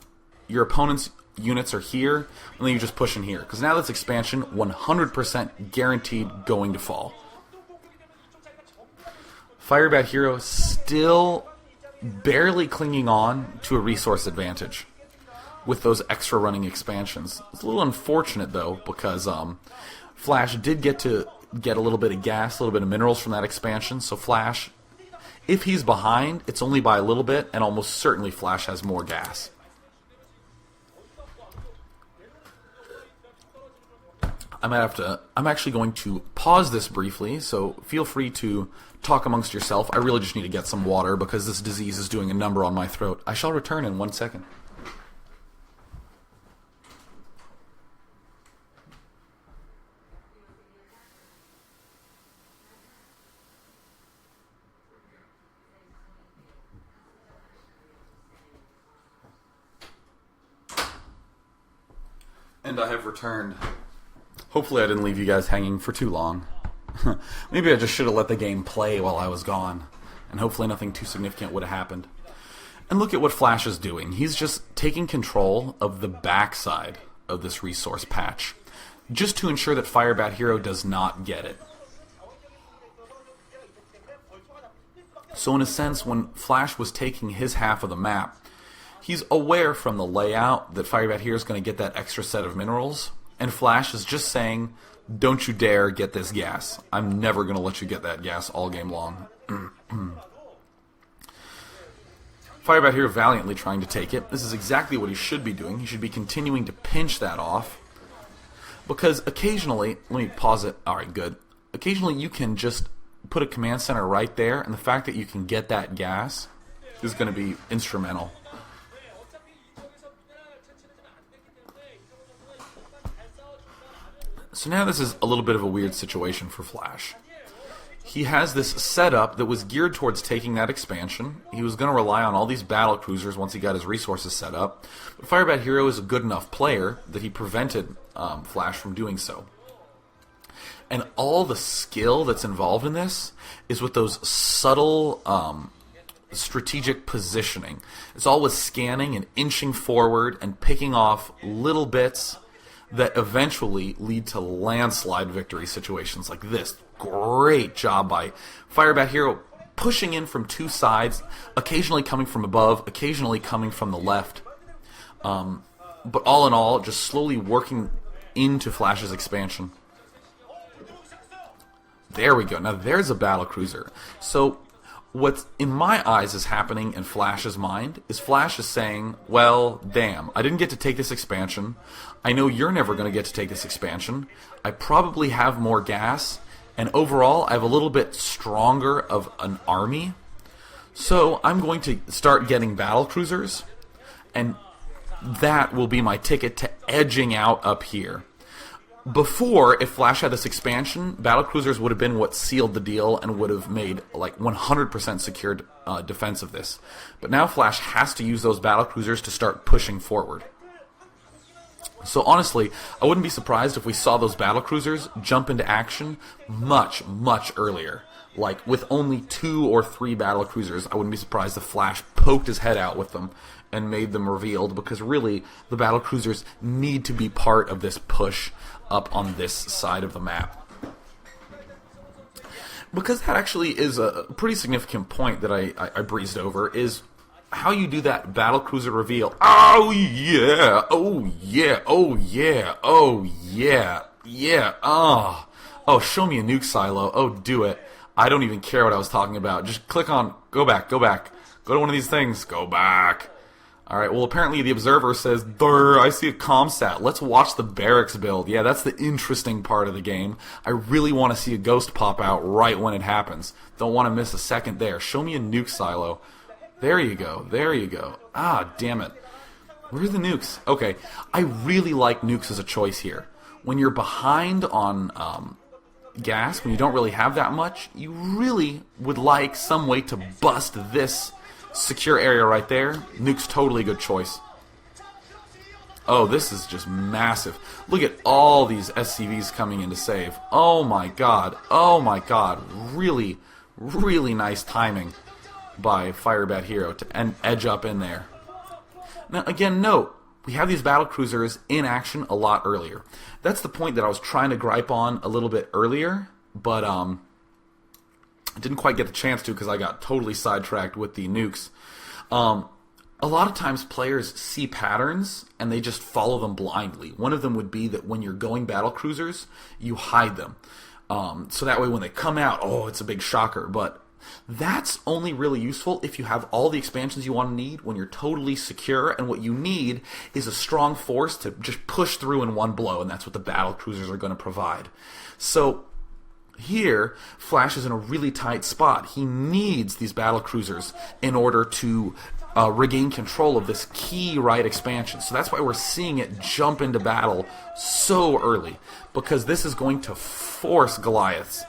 Your opponent's units are here, and then you just push in here. Because now this expansion, 100% guaranteed going to fall. Firebat Hero still barely clinging on to a resource advantage with those extra running expansions. It's a little unfortunate, though, because Flash did get a little bit of gas, a little bit of minerals from that expansion, so Flash, if he's behind, it's only by a little bit, and almost certainly Flash has more gas. I'm actually going to pause this briefly, so feel free to talk amongst yourself. I really just need to get some water because this disease is doing a number on my throat. I shall return in 1 second. And I have returned. Hopefully I didn't leave you guys hanging for too long. Maybe I just should have let the game play while I was gone, and hopefully nothing too significant would have happened. And look at what Flash is doing. He's just taking control of the backside of this resource patch, just to ensure that Firebat Hero does not get it. So in a sense, when Flash was taking his half of the map, he's aware from the layout that Firebat Hero is going to get that extra set of minerals, and Flash is just saying, don't you dare get this gas. I'm never going to let you get that gas all game long. Firebat Hero valiantly trying to take it. This is exactly what he should be doing. He should be continuing to pinch that off. Because occasionally, let me pause it. Alright, good. Occasionally you can just put a command center right there, and the fact that you can get that gas is going to be instrumental. So now this is a little bit of a weird situation for Flash. He has this setup that was geared towards taking that expansion. He was going to rely on all these battle cruisers once he got his resources set up. But Firebat Hero is a good enough player that he prevented Flash from doing so. And all the skill that's involved in this is with those subtle strategic positioning. It's all with scanning and inching forward and picking off little bits that eventually lead to landslide victory situations like this. Great job by Firebat Hero, pushing in from two sides, occasionally coming from above, occasionally coming from the left. But all in all, just slowly working into Flash's expansion. There we go. Now there's a battle cruiser. So what in my eyes is happening in Flash's mind is Flash is saying, well, damn, I didn't get to take this expansion. I know you're never going to get to take this expansion. I probably have more gas, and overall I have a little bit stronger of an army. So I'm going to start getting battle cruisers, and that will be my ticket to edging out up here. Before, if Flash had this expansion, battlecruisers would have been what sealed the deal and would have made like 100% secured defense of this. But now Flash has to use those battlecruisers to start pushing forward. So honestly, I wouldn't be surprised if we saw those battlecruisers jump into action much, much earlier. Like with only 2 or 3 battlecruisers, I wouldn't be surprised if Flash poked his head out with them and made them revealed, because really the battlecruisers need to be part of this push up on this side of the map. Because that actually is a pretty significant point that I breezed over, is how you do that battlecruiser reveal. Oh yeah, oh yeah, oh yeah, oh yeah, yeah, oh, show me a nuke silo, oh, do it. I don't even care what I was talking about. Just click on, go back, go to one of these things, go back. Alright, well apparently the observer says, "Durr, I see a comsat. Let's watch the barracks build." Yeah, that's the interesting part of the game. I really want to see a ghost pop out right when it happens. Don't want to miss a second there. Show me a nuke silo. There you go, there you go. Ah, damn it. Where are the nukes? Okay, I really like nukes as a choice here. When you're behind on gas, when you don't really have that much, you really would like some way to bust this secure area right there. Nuke's totally a good choice. Oh, this is just massive. Look at all these SCVs coming in to save. Oh my god. Oh my god. Really, really nice timing by Firebat Hero to edge up in there. Now, again, note, we have these battlecruisers in action a lot earlier. That's the point that I was trying to gripe on a little bit earlier, but I didn't quite get the chance to because I got totally sidetracked with the nukes. A lot of times players see patterns and they just follow them blindly. One of them would be that when you're going battlecruisers, you hide them. So that way when they come out, oh, it's a big shocker. But that's only really useful if you have all the expansions you want to need when you're totally secure, and what you need is a strong force to just push through in one blow, and that's what the battlecruisers are going to provide. So here, Flash is in a really tight spot. He needs these battlecruisers in order to regain control of this key right expansion. So that's why we're seeing it jump into battle so early, because this is going to force Goliaths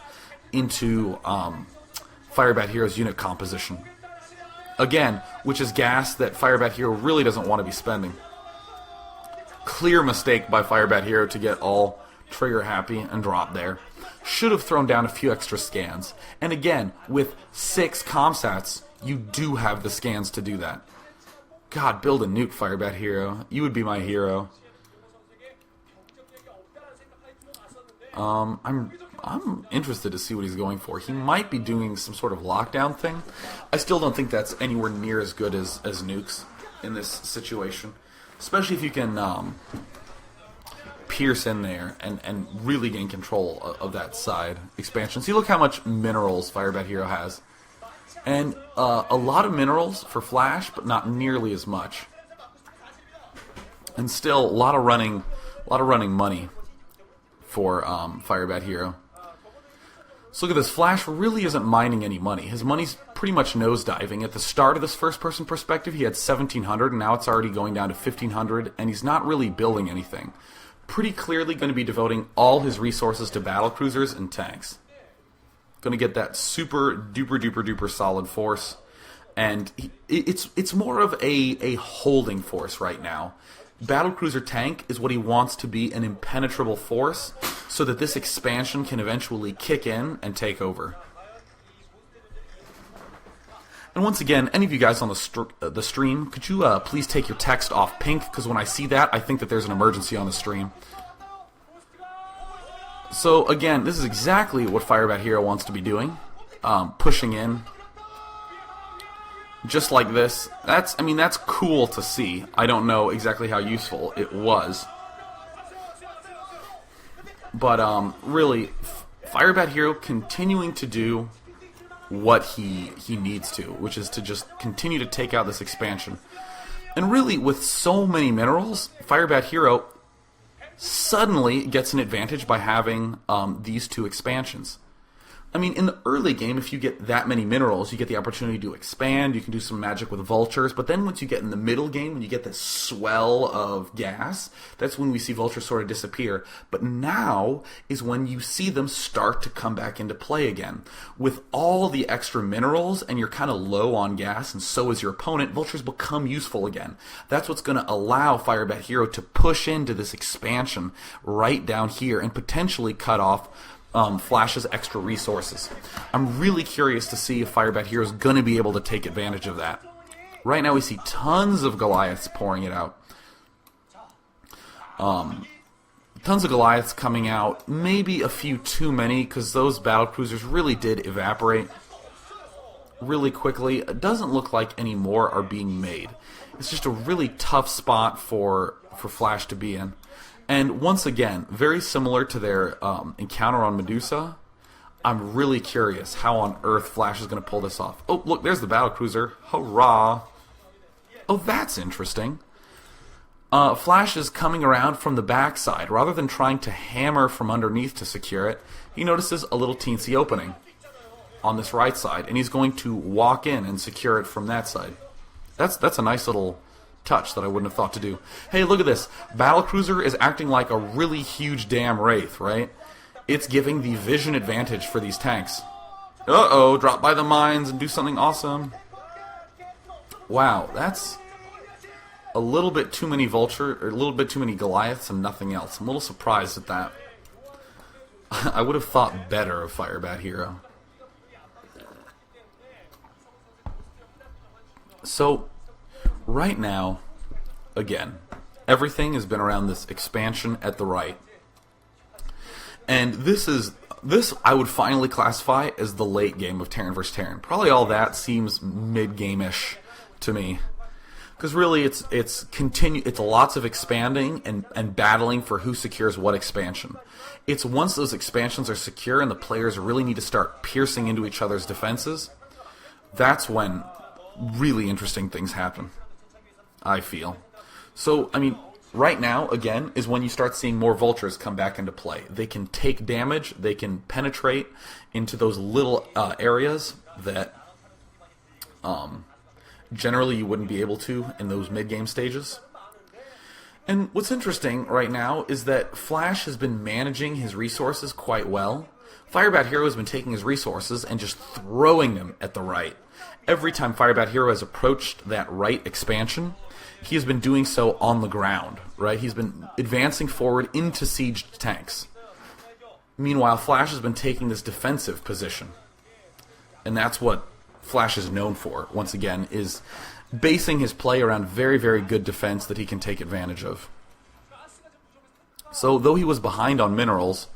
into Firebat Hero's unit composition. Again, which is gas that Firebat Hero really doesn't want to be spending. Clear mistake by Firebat Hero to get all trigger happy and drop there. Should have thrown down a few extra scans. And again, with 6 comsats, you do have the scans to do that. God, build a nuke, Firebat Hero. You would be my hero. I'm interested to see what he's going for. He might be doing some sort of lockdown thing. I still don't think that's anywhere near as good as nukes in this situation. Especially if you can pierce in there and really gain control of that side expansion. See, look how much minerals Firebat Hero has. And a lot of minerals for Flash, but not nearly as much. And still, a lot of running money for Firebat Hero. So look at this. Flash really isn't mining any money. His money's pretty much nosediving. At the start of this first-person perspective, he had 1,700, and now it's already going down to 1,500, and he's not really building anything. Pretty clearly going to be devoting all his resources to battlecruisers and tanks. Going to get that super duper duper duper solid force, and it's more of a holding force right now. Battlecruiser tank is what he wants to be, an impenetrable force, so that this expansion can eventually kick in and take over. And once again, any of you guys on the stream, could you please take your text off pink? Because when I see that, I think that there's an emergency on the stream. So again, this is exactly what Firebat Hero wants to be doing. Pushing in. Just like this. That's cool to see. I don't know exactly how useful it was. But really, Firebat Hero continuing to do what he needs to, which is to just continue to take out this expansion. And really, with so many minerals, Firebat Hero suddenly gets an advantage by having these 2 expansions. I mean, in the early game, if you get that many minerals, you get the opportunity to expand, you can do some magic with vultures, but then once you get in the middle game, when you get this swell of gas, that's when we see vultures sort of disappear. But now is when you see them start to come back into play again. With all the extra minerals, and you're kind of low on gas, and so is your opponent, vultures become useful again. That's what's going to allow Firebat Hero to push into this expansion right down here, and potentially cut off Flash's extra resources. I'm really curious to see if Firebat Hero is going to be able to take advantage of that. Right now we see tons of Goliaths pouring it out. Tons Tons of Goliaths coming out, maybe a few too many, because those battlecruisers really did evaporate really quickly. It doesn't look like any more are being made. It's just a really tough spot for Flash to be in. And once again, very similar to their encounter on Medusa, I'm really curious how on earth Flash is going to pull this off. Oh, look, there's the battlecruiser. Hurrah! Oh, that's interesting. Flash is coming around from the backside. Rather than trying to hammer from underneath to secure it, he notices a little teensy opening on this right side, and he's going to walk in and secure it from that side. That's a nice little touch that I wouldn't have thought to do. Hey, look at this. Battlecruiser is acting like a really huge damn Wraith, right? It's giving the vision advantage for these tanks. Uh-oh, drop by the mines and do something awesome. Wow, that's a little bit too many a little bit too many Goliaths and nothing else. I'm a little surprised at that. I would have thought better of Firebat Hero. So, right now, again, everything has been around this expansion at the right. And this I would finally classify as the late game of Terran vs. Terran. Probably all that seems mid-game-ish to me. Because really, it's lots of expanding and battling for who secures what expansion. It's once those expansions are secure and the players really need to start piercing into each other's defenses, that's when really interesting things happen, I feel. So, I mean, right now, again, is when you start seeing more vultures come back into play. They can take damage, they can penetrate into those little areas that generally you wouldn't be able to in those mid-game stages. And what's interesting right now is that Flash has been managing his resources quite well. Firebat Hero has been taking his resources and just throwing them at the right. Every time Firebat Hero has approached that right expansion, he has been doing so on the ground, right? He's been advancing forward into sieged tanks. Meanwhile, Flash has been taking this defensive position. And that's what Flash is known for, once again, is basing his play around very, very good defense that he can take advantage of. So, though he was behind on minerals,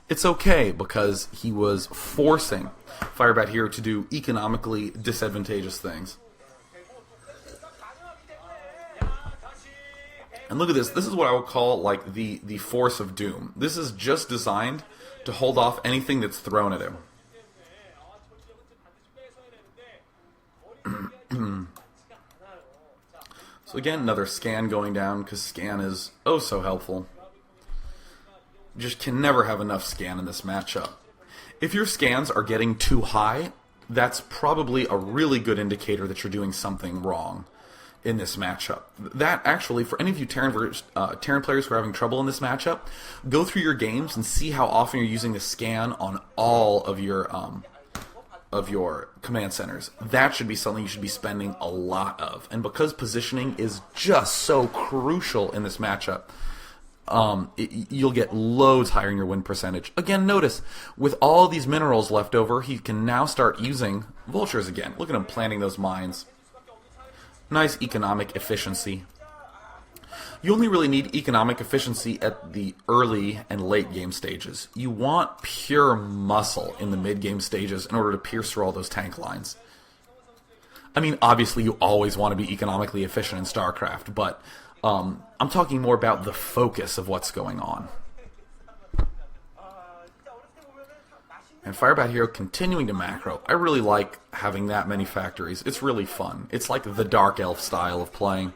it's okay because he was forcing Firebat Hero to do economically disadvantageous things. And look at this. This is what I would call like the force of doom. This is just designed to hold off anything that's thrown at him. So again, another scan going down because scan is oh so helpful. You just can never have enough scan in this matchup. If your scans are getting too high, that's probably a really good indicator that you're doing something wrong in this matchup. That actually, for any of you Terran players who are having trouble in this matchup, go through your games and see how often you're using the scan on all of your command centers. That should be something you should be spending a lot of. And because positioning is just so crucial in this matchup, you'll get loads higher in your win percentage. Again, notice, with all these minerals left over, he can now start using vultures again. Look at him planting those mines. Nice economic efficiency. You only really need economic efficiency at the early and late game stages. You want pure muscle in the mid game stages in order to pierce through all those tank lines. I mean, obviously you always want to be economically efficient in StarCraft, but I'm talking more about the focus of what's going on. And Firebat Hero continuing to macro. I really like having that many factories. It's really fun. It's like the Dark Elf style of playing.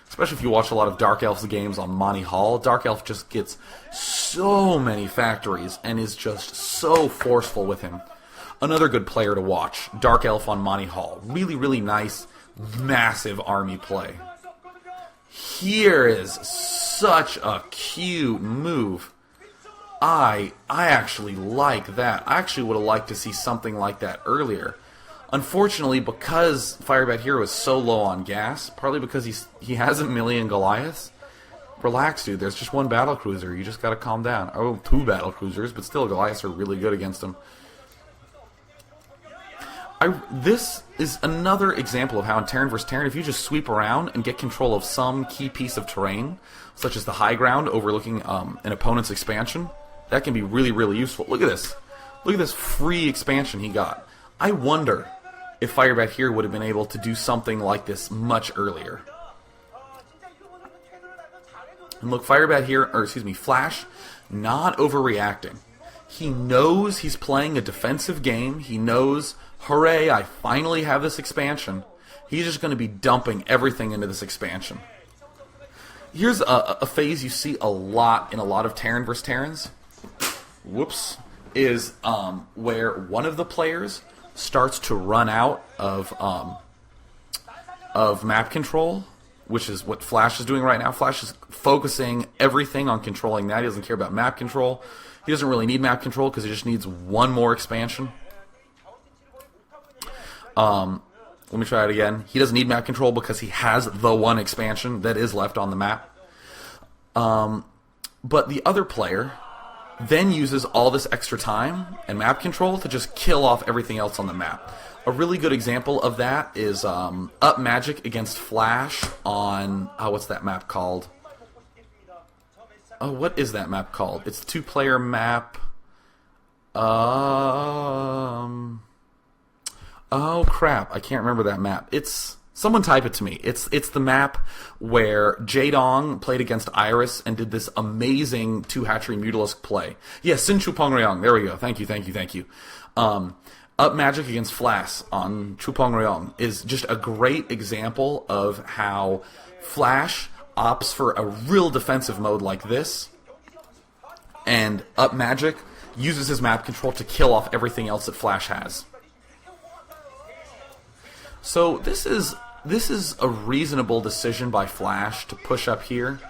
Especially if you watch a lot of Dark Elf's games on Monty Hall. Dark Elf just gets so many factories and is just so forceful with him. Another good player to watch, Dark Elf on Monty Hall. Really, really nice, massive army play. Here is such a cute move. I actually like that. I actually would have liked to see something like that earlier. Unfortunately, because Firebat Hero is so low on gas, partly because he has a million Goliaths, relax, dude. There's just one battlecruiser. You just gotta calm down. Oh, two battlecruisers, but still Goliaths are really good against him. This is another example of how in Terran vs. Terran, if you just sweep around and get control of some key piece of terrain, such as the high ground overlooking an opponent's expansion, that can be really, really useful. Look at this. Look at this free expansion he got. I wonder if Firebat here would have been able to do something like this much earlier. And look, Firebat here, or excuse me, Flash, not overreacting. He knows he's playing a defensive game. He knows, hooray, I finally have this expansion. He's just going to be dumping everything into this expansion. Here's a phase you see a lot in a lot of Terran vs. Terrans. Whoops. Is where one of the players starts to run out of map control, which is what Flash is doing right now. Flash is focusing everything on controlling that. He doesn't care about map control. He doesn't really need map control because he just needs one more expansion. Let me try it again. He doesn't need map control because he has the one expansion that is left on the map. But the other player then uses all this extra time and map control to just kill off everything else on the map. A really good example of that is Up Magic against Flash on... what's that map called? Oh, what is that map called? It's the two-player map. Oh, crap. I can't remember that map. It's... Someone type it to me. It's the map where Jaedong played against Iris and did this amazing two-hatchery Mutalisk play. Yeah, Sin Chu Pong Ryong. There we go. Thank you. Up Magic against Flash on Chu Pong Ryong is just a great example of how Flash opts for a real defensive mode like this, and Up Magic uses his map control to kill off everything else that Flash has. So this is a reasonable decision by Flash to push up here.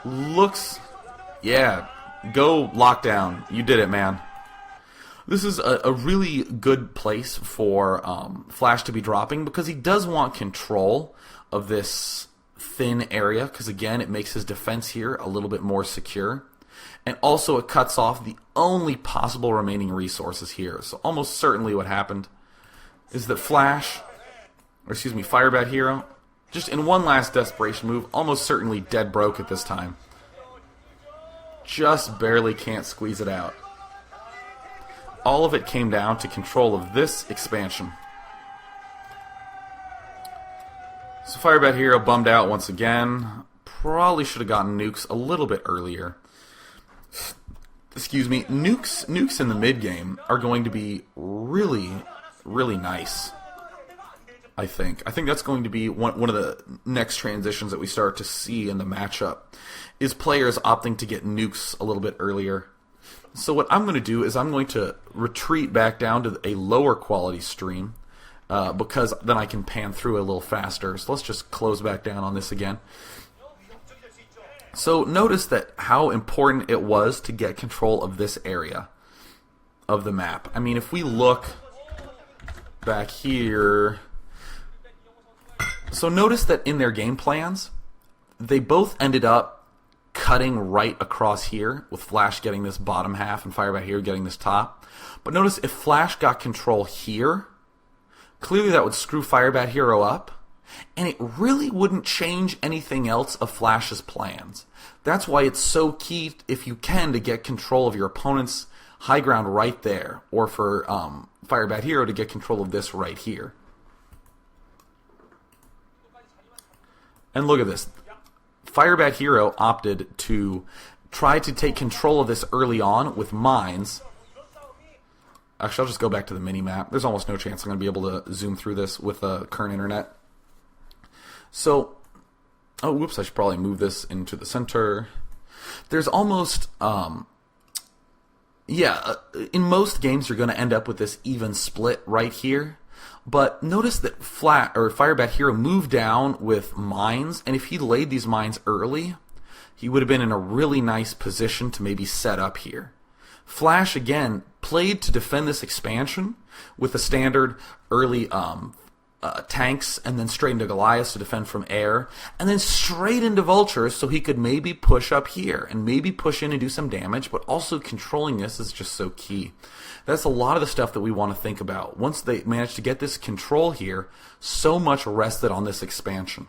Looks, yeah, go lockdown. You did it, man. This is a really good place for Flash to be dropping because he does want control of this thin area because, again, it makes his defense here a little bit more secure. And also it cuts off the only possible remaining resources here. So almost certainly what happened is that Flash... Firebat Hero, just in one last desperation move, almost certainly dead broke at this time. Just barely can't squeeze it out. All of it came down to control of this expansion. So Firebat Hero bummed out once again. Probably should have gotten nukes a little bit earlier. Excuse me, nukes in the mid game are going to be really, really nice. I think that's going to be one of the next transitions that we start to see in the matchup, is players opting to get nukes a little bit earlier. So what I'm going to do is I'm going to retreat back down to a lower quality stream, because then I can pan through a little faster. So let's just close back down on this again. So notice that how important it was to get control of this area of the map. I mean, if we look back here... So notice that in their game plans, they both ended up cutting right across here, with Flash getting this bottom half and Firebat here getting this top. But notice if Flash got control here, clearly that would screw Firebat Hero up, and it really wouldn't change anything else of Flash's plans. That's why it's so key, if you can, to get control of your opponent's high ground right there, or for Firebat Hero to get control of this right here. And look at this. Firebat Hero opted to try to take control of this early on with mines. Actually, I'll just go back to the mini-map. There's almost no chance I'm going to be able to zoom through this with the current internet. So, oh, whoops, I should probably move this into the center. There's almost, in most games you're going to end up with this even split right here. But notice that Firebat Hero moved down with mines, and if he laid these mines early, he would have been in a really nice position to maybe set up here. Flash, again, played to defend this expansion with a standard early tanks, and then straight into Goliaths to defend from air, and then straight into vultures so he could maybe push up here and maybe push in and do some damage, but also controlling this is just so key. That's a lot of the stuff that we want to think about. Once they manage to get this control here, so much rested on this expansion.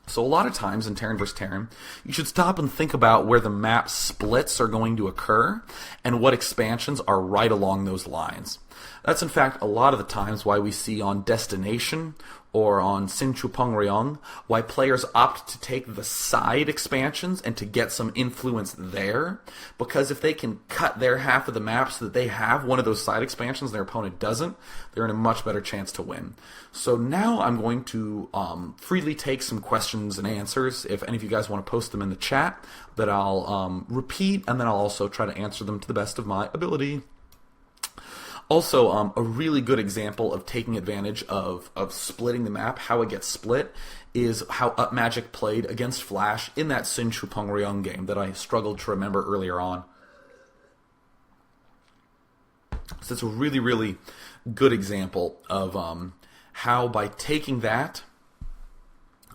So a lot of times in Terran vs. Terran, you should stop and think about where the map splits are going to occur and what expansions are right along those lines. That's in fact a lot of the times why we see on Destination or on Sin Chu Peng Ryong why players opt to take the side expansions and to get some influence there, because if they can cut their half of the map so that they have one of those side expansions and their opponent doesn't, they're in a much better chance to win. So now I'm going to freely take some questions and answers. If any of you guys want to post them in the chat, that I'll repeat, and then I'll also try to answer them to the best of my ability. Also, a really good example of taking advantage of splitting the map, how it gets split, is how Up Magic played against Flash in that Sin Chu Peng Ryong game that I struggled to remember earlier on. So it's a really, really good example of how by taking that,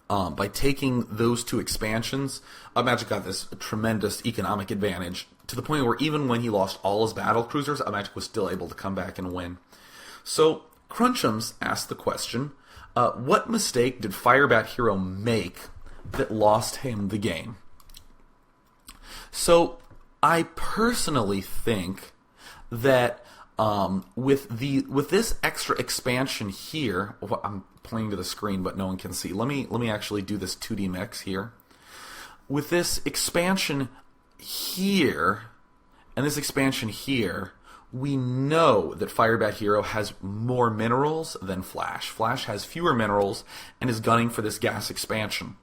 by taking those two expansions, Up Magic got this tremendous economic advantage, to the point where even when he lost all his battle cruisers, Up Magic was still able to come back and win. So Crunchums asked the question, what mistake did Firebat Hero make that lost him the game? So I personally think that with this extra expansion here, I'm pointing to the screen but no one can see. Let me actually do this 2D mix here. With this expansion here and this expansion here, we know that Firebat Hero has more minerals than Flash. Flash has fewer minerals and is gunning for this gas expansion.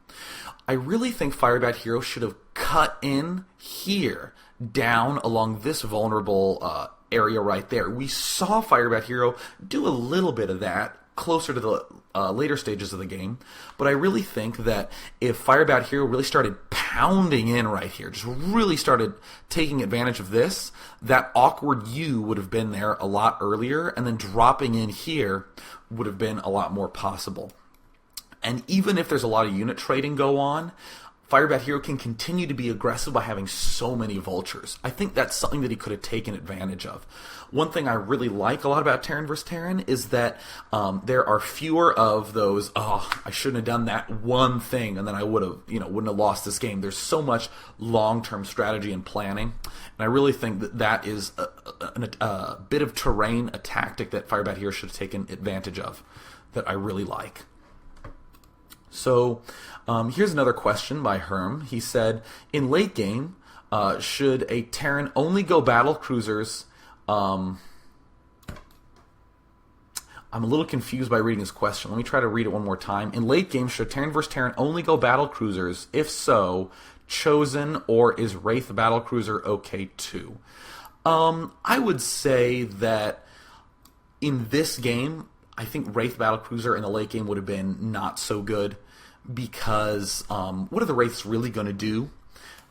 I really think Firebat Hero should have cut in here, down along this vulnerable area right there. We saw Firebat Hero do a little bit of that closer to the later stages of the game, but I really think that if Firebat Hero really started pounding in right here, just really started taking advantage of this, that awkward U would have been there a lot earlier, and then dropping in here would have been a lot more possible. And even if there's a lot of unit trading go on, Firebat Hero can continue to be aggressive by having so many vultures. I think that's something that he could have taken advantage of. One thing I really like a lot about Terran vs. Terran is that there are fewer of those, I shouldn't have done that one thing and then I wouldn't have lost this game. There's so much long-term strategy and planning. And I really think that is a bit of terrain, a tactic that Firebat Hero should have taken advantage of that I really like. So here's another question by Herm. He said, in late game, should a Terran only go battle cruisers? I'm a little confused by reading his question. Let me try to read it one more time. In late game, should Terran vs. Terran only go battle cruisers? If so, Chosen or is Wraith battle cruiser okay too? I would say that in this game, I think Wraith battlecruiser in the late game would have been not so good, because what are the Wraiths really going to do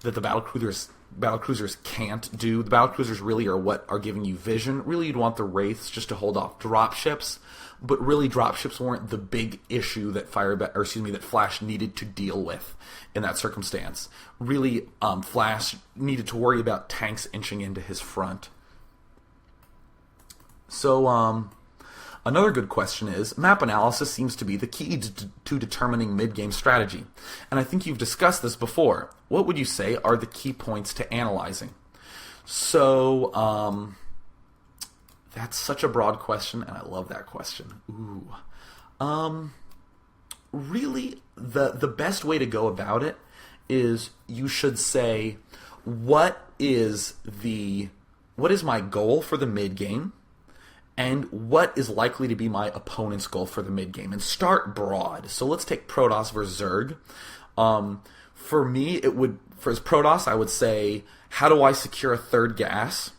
that the battlecruisers can't do? The battlecruisers really are what are giving you vision. Really, you'd want the Wraiths just to hold off dropships, but really dropships weren't the big issue that that Flash needed to deal with in that circumstance. Really, Flash needed to worry about tanks inching into his front. So, another good question is, map analysis seems to be the key to determining mid-game strategy. And I think you've discussed this before. What would you say are the key points to analyzing? So, that's such a broad question, and I love that question. Really, the best way to go about it is you should say, what is my goal for the mid-game? And what is likely to be my opponent's goal for the mid-game? And start broad. So let's take Protoss versus Zerg. For me, for Protoss, I would say, how do I secure a third gas?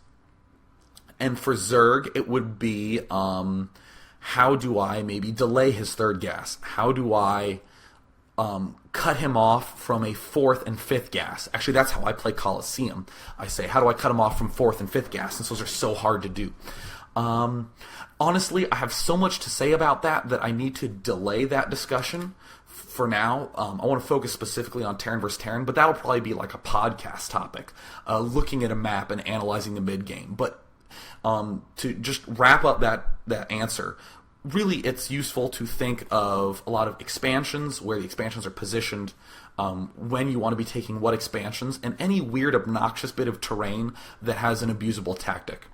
And for Zerg, it would be, how do I maybe delay his third gas? How do I cut him off from a fourth and fifth gas? Actually, that's how I play Coliseum. I say, how do I cut him off from fourth and fifth gas? Since those are so hard to do. Honestly, I have so much to say about that I need to delay that discussion for now. I want to focus specifically on Terran versus Terran, but that'll probably be like a podcast topic, looking at a map and analyzing the mid-game. But to just wrap up that answer, really it's useful to think of a lot of expansions, where the expansions are positioned, when you want to be taking what expansions, and any weird, obnoxious bit of terrain that has an abusable tactic.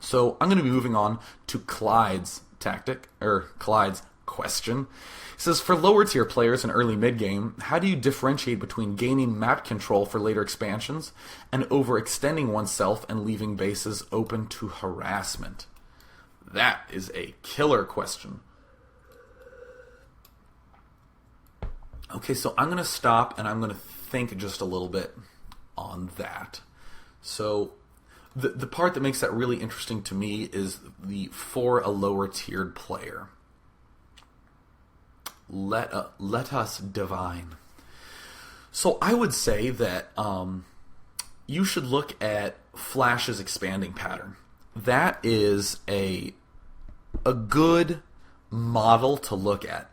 So I'm going to be moving on to Clyde's question. It says, for lower tier players in early mid-game, how do you differentiate between gaining map control for later expansions and overextending oneself and leaving bases open to harassment? That is a killer question. Okay, so I'm going to stop and I'm going to think just a little bit on that. So the part that makes that really interesting to me is for a lower tiered player. Let us divine. So I would say that you should look at Flash's expanding pattern. That is a good model to look at.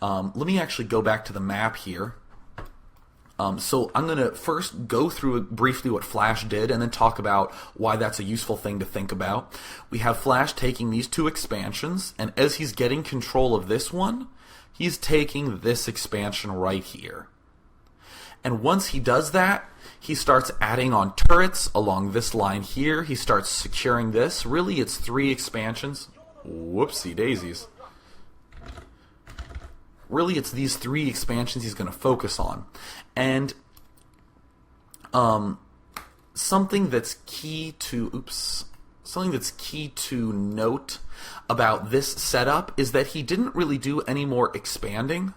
Let me actually go back to the map here. So I'm going to first go through briefly what Flash did and then talk about why that's a useful thing to think about. We have Flash taking these two expansions, and as he's getting control of this one, he's taking this expansion right here. And once he does that, he starts adding on turrets along this line here. He starts securing this. Really, it's 3 expansions. Whoopsie daisies. Really, it's these 3 expansions he's going to focus on. And something that's key to note about this setup is that he didn't really do any more expanding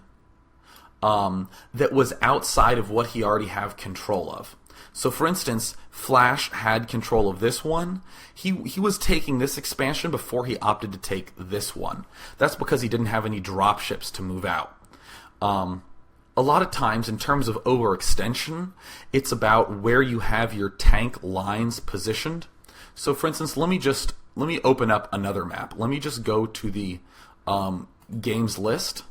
that was outside of what he already have control of. So for instance, Flash had control of this one. He was taking this expansion before he opted to take this one. That's because he didn't have any dropships to move out. A lot of times, in terms of overextension, it's about where you have your tank lines positioned. So for instance, let me open up another map. Let me just go to the games list,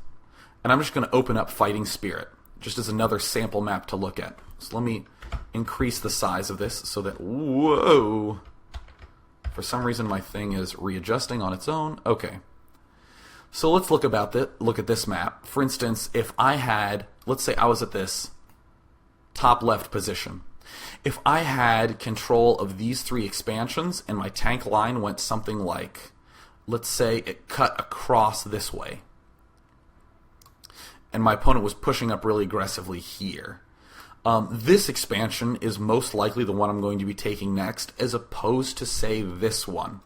and I'm just going to open up Fighting Spirit, just as another sample map to look at. So let me increase the size of this so that, whoa, for some reason my thing is readjusting on its own. Okay. So let's look at this map. For instance, if I had, let's say I was at this top left position. If I had control of these 3 expansions and my tank line went something like, let's say it cut across this way, and my opponent was pushing up really aggressively here, this expansion is most likely the one I'm going to be taking next, as opposed to, say, this one.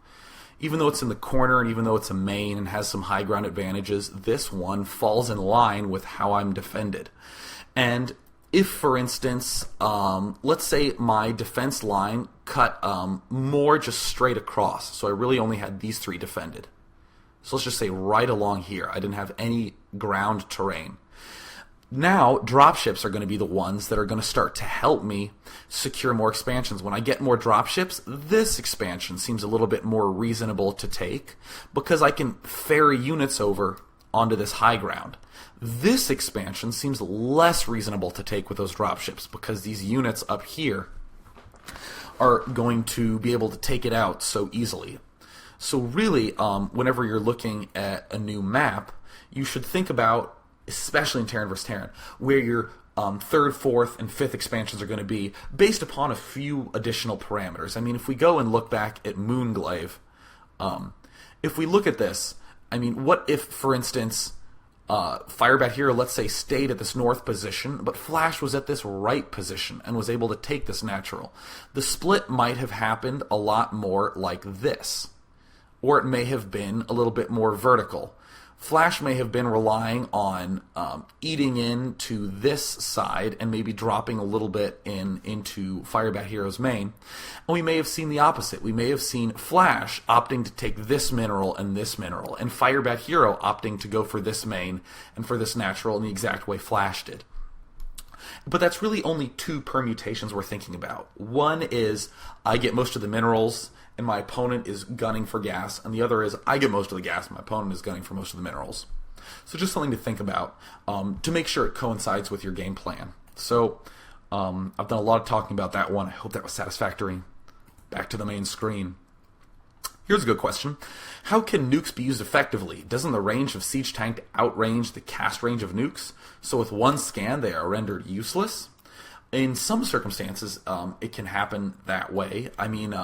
Even though it's in the corner and even though it's a main and has some high ground advantages, this one falls in line with how I'm defended. And if, for instance, let's say my defense line cut more just straight across, so I really only had these 3 defended. So let's just say right along here, I didn't have any ground terrain. Now, dropships are going to be the ones that are going to start to help me secure more expansions. When I get more dropships, this expansion seems a little bit more reasonable to take because I can ferry units over onto this high ground. This expansion seems less reasonable to take with those dropships because these units up here are going to be able to take it out so easily. So really, whenever you're looking at a new map, you should think about, especially in Terran vs. Terran, where your 3rd, 4th, and 5th expansions are going to be based upon a few additional parameters. I mean, if we go and look back at Moonglaive, if we look at this, I mean, what if, for instance, Firebat Hero, let's say, stayed at this north position, but Flash was at this right position and was able to take this natural? The split might have happened a lot more like this, or it may have been a little bit more vertical. Flash may have been relying on eating into this side and maybe dropping a little bit into Firebat Hero's main. And we may have seen the opposite. We may have seen Flash opting to take this mineral, and Firebat Hero opting to go for this main and for this natural in the exact way Flash did. But that's really only two permutations we're thinking about. One is I get most of the minerals and my opponent is gunning for gas, and the other is I get most of the gas and my opponent is gunning for most of the minerals. So just something to think about to make sure it coincides with your game plan. So I've done a lot of talking about that one. I hope that was satisfactory. Back to the main screen. Here's a good question. How can nukes be used effectively? Doesn't the range of Siege Tank outrange the cast range of nukes? So with one scan, they are rendered useless? In some circumstances, it can happen that way. I mean,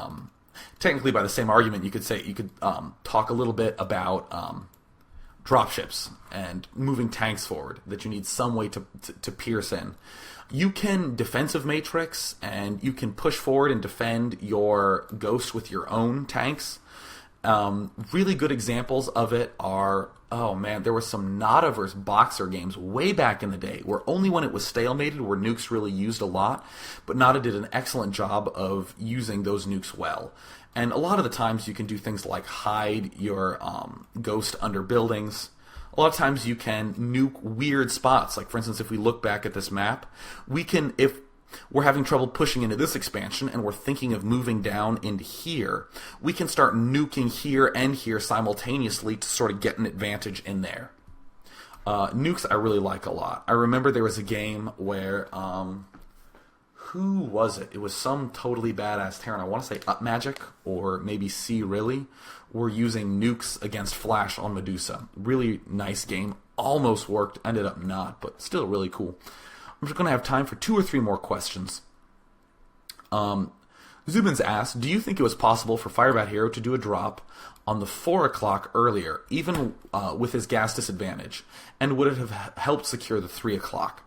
technically by the same argument, you could talk a little bit about dropships and moving tanks forward, that you need some way to pierce in. You can defensive matrix, and you can push forward and defend your ghost with your own tanks. Really good examples of it are, there were some Nada vs. Boxer games way back in the day where only when it was stalemated were nukes really used a lot, but Nada did an excellent job of using those nukes well. And a lot of the times you can do things like hide your ghost under buildings. A lot of times you can nuke weird spots. Like, for instance, if we look back at this map, if we're having trouble pushing into this expansion and we're thinking of moving down into here, we can start nuking here and here simultaneously to sort of get an advantage in there. Nukes I really like a lot. I remember there was a game where, who was it? It was some totally badass Terran. I want to say Up Magic or maybe C Really were using nukes against Flash on Medusa. Really nice game. Almost worked. Ended up not, but still really cool. I'm just going to have time for 2 or 3 more questions. Zubin's asked, do you think it was possible for Firebat Hero to do a drop on the 4 o'clock earlier, even with his gas disadvantage? And would it have helped secure the 3 o'clock?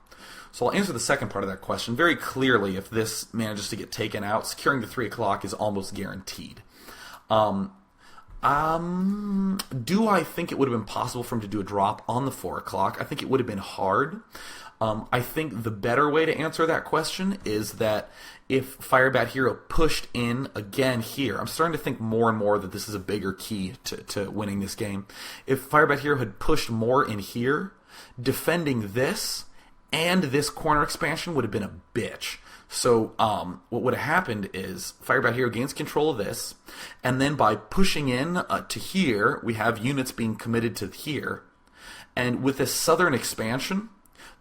So I'll answer the second part of that question. Very clearly, if this manages to get taken out, securing the 3 o'clock is almost guaranteed. Do I think it would have been possible for him to do a drop on the 4 o'clock? I think it would have been hard. I think the better way to answer that question is that if Firebat Hero pushed in again here, I'm starting to think more and more that this is a bigger key to winning this game. If Firebat Hero had pushed more in here, defending this and this corner expansion would have been a bitch. So what would have happened is Firebat Hero gains control of this, and then by pushing in to here, we have units being committed to here. And with this southern expansion,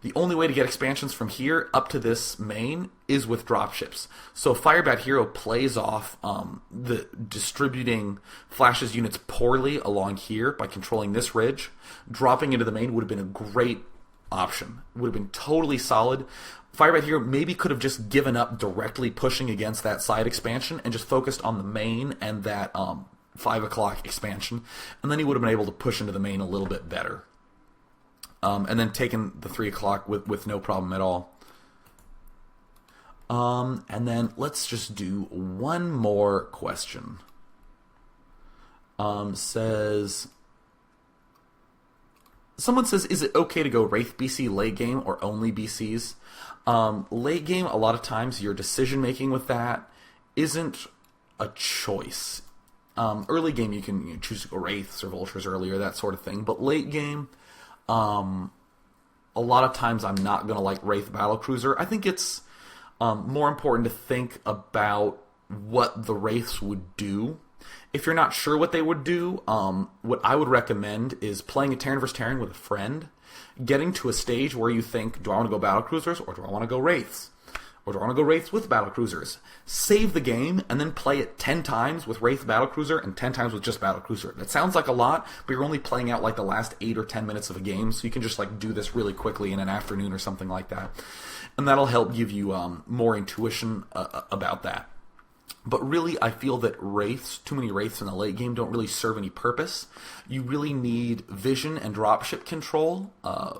the only way to get expansions from here up to this main is with dropships. So Firebat Hero plays off the distributing Flash's units poorly along here by controlling this ridge. Dropping into the main would have been a great option. Would have been totally solid. Firebat Hero maybe could have just given up directly pushing against that side expansion and just focused on the main and that 5 o'clock expansion. And then he would have been able to push into the main a little bit better. And then taken the 3 o'clock with no problem at all. And then let's just do one more question. Someone says, is it okay to go Wraith BC late game or only BCs? Late game, a lot of times your decision making with that isn't a choice. Early game you can choose to go Wraiths or Vultures earlier, that sort of thing. But late game, a lot of times I'm not going to like Wraith Battlecruiser. I think it's more important to think about what the Wraiths would do. If you're not sure what they would do, what I would recommend is playing a Terran vs. Terran with a friend, getting to a stage where you think, do I want to go Battlecruisers or do I want to go Wraiths? Or do I want to go Wraiths with Battlecruisers? Save the game and then play it 10 times with Wraith Battlecruiser and 10 times with just Battlecruiser. That sounds like a lot, but you're only playing out like the last 8 or 10 minutes of a game, so you can just like do this really quickly in an afternoon or something like that. And that'll help give you more intuition about that. But really, I feel that Wraiths, too many Wraiths in the late game, don't really serve any purpose. You really need vision and dropship control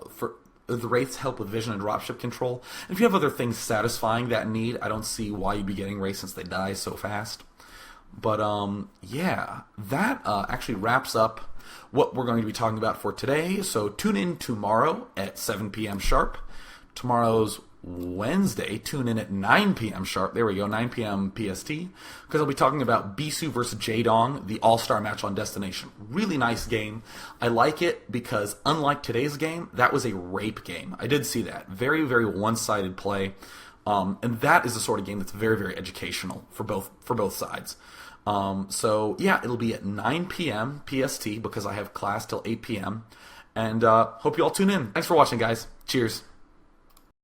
for... The Wraiths help with vision and dropship control. And if you have other things satisfying that need, I don't see why you'd be getting Wraiths since they die so fast. But, yeah, that actually wraps up what we're going to be talking about for today. So tune in tomorrow at 7 p.m. sharp. Tomorrow's Wednesday, tune in at 9 p.m. sharp. There we go, 9 p.m. PST, because I'll be talking about Bisu versus Jaedong, the all-star match on Destination. Really nice game. I like it because, unlike today's game, that was a rape game. I did see that. Very, very one-sided play. And that is the sort of game that's very, very educational for both sides. So, yeah, it'll be at 9 p.m. PST, because I have class till 8 p.m. And hope you all tune in. Thanks for watching, guys. Cheers.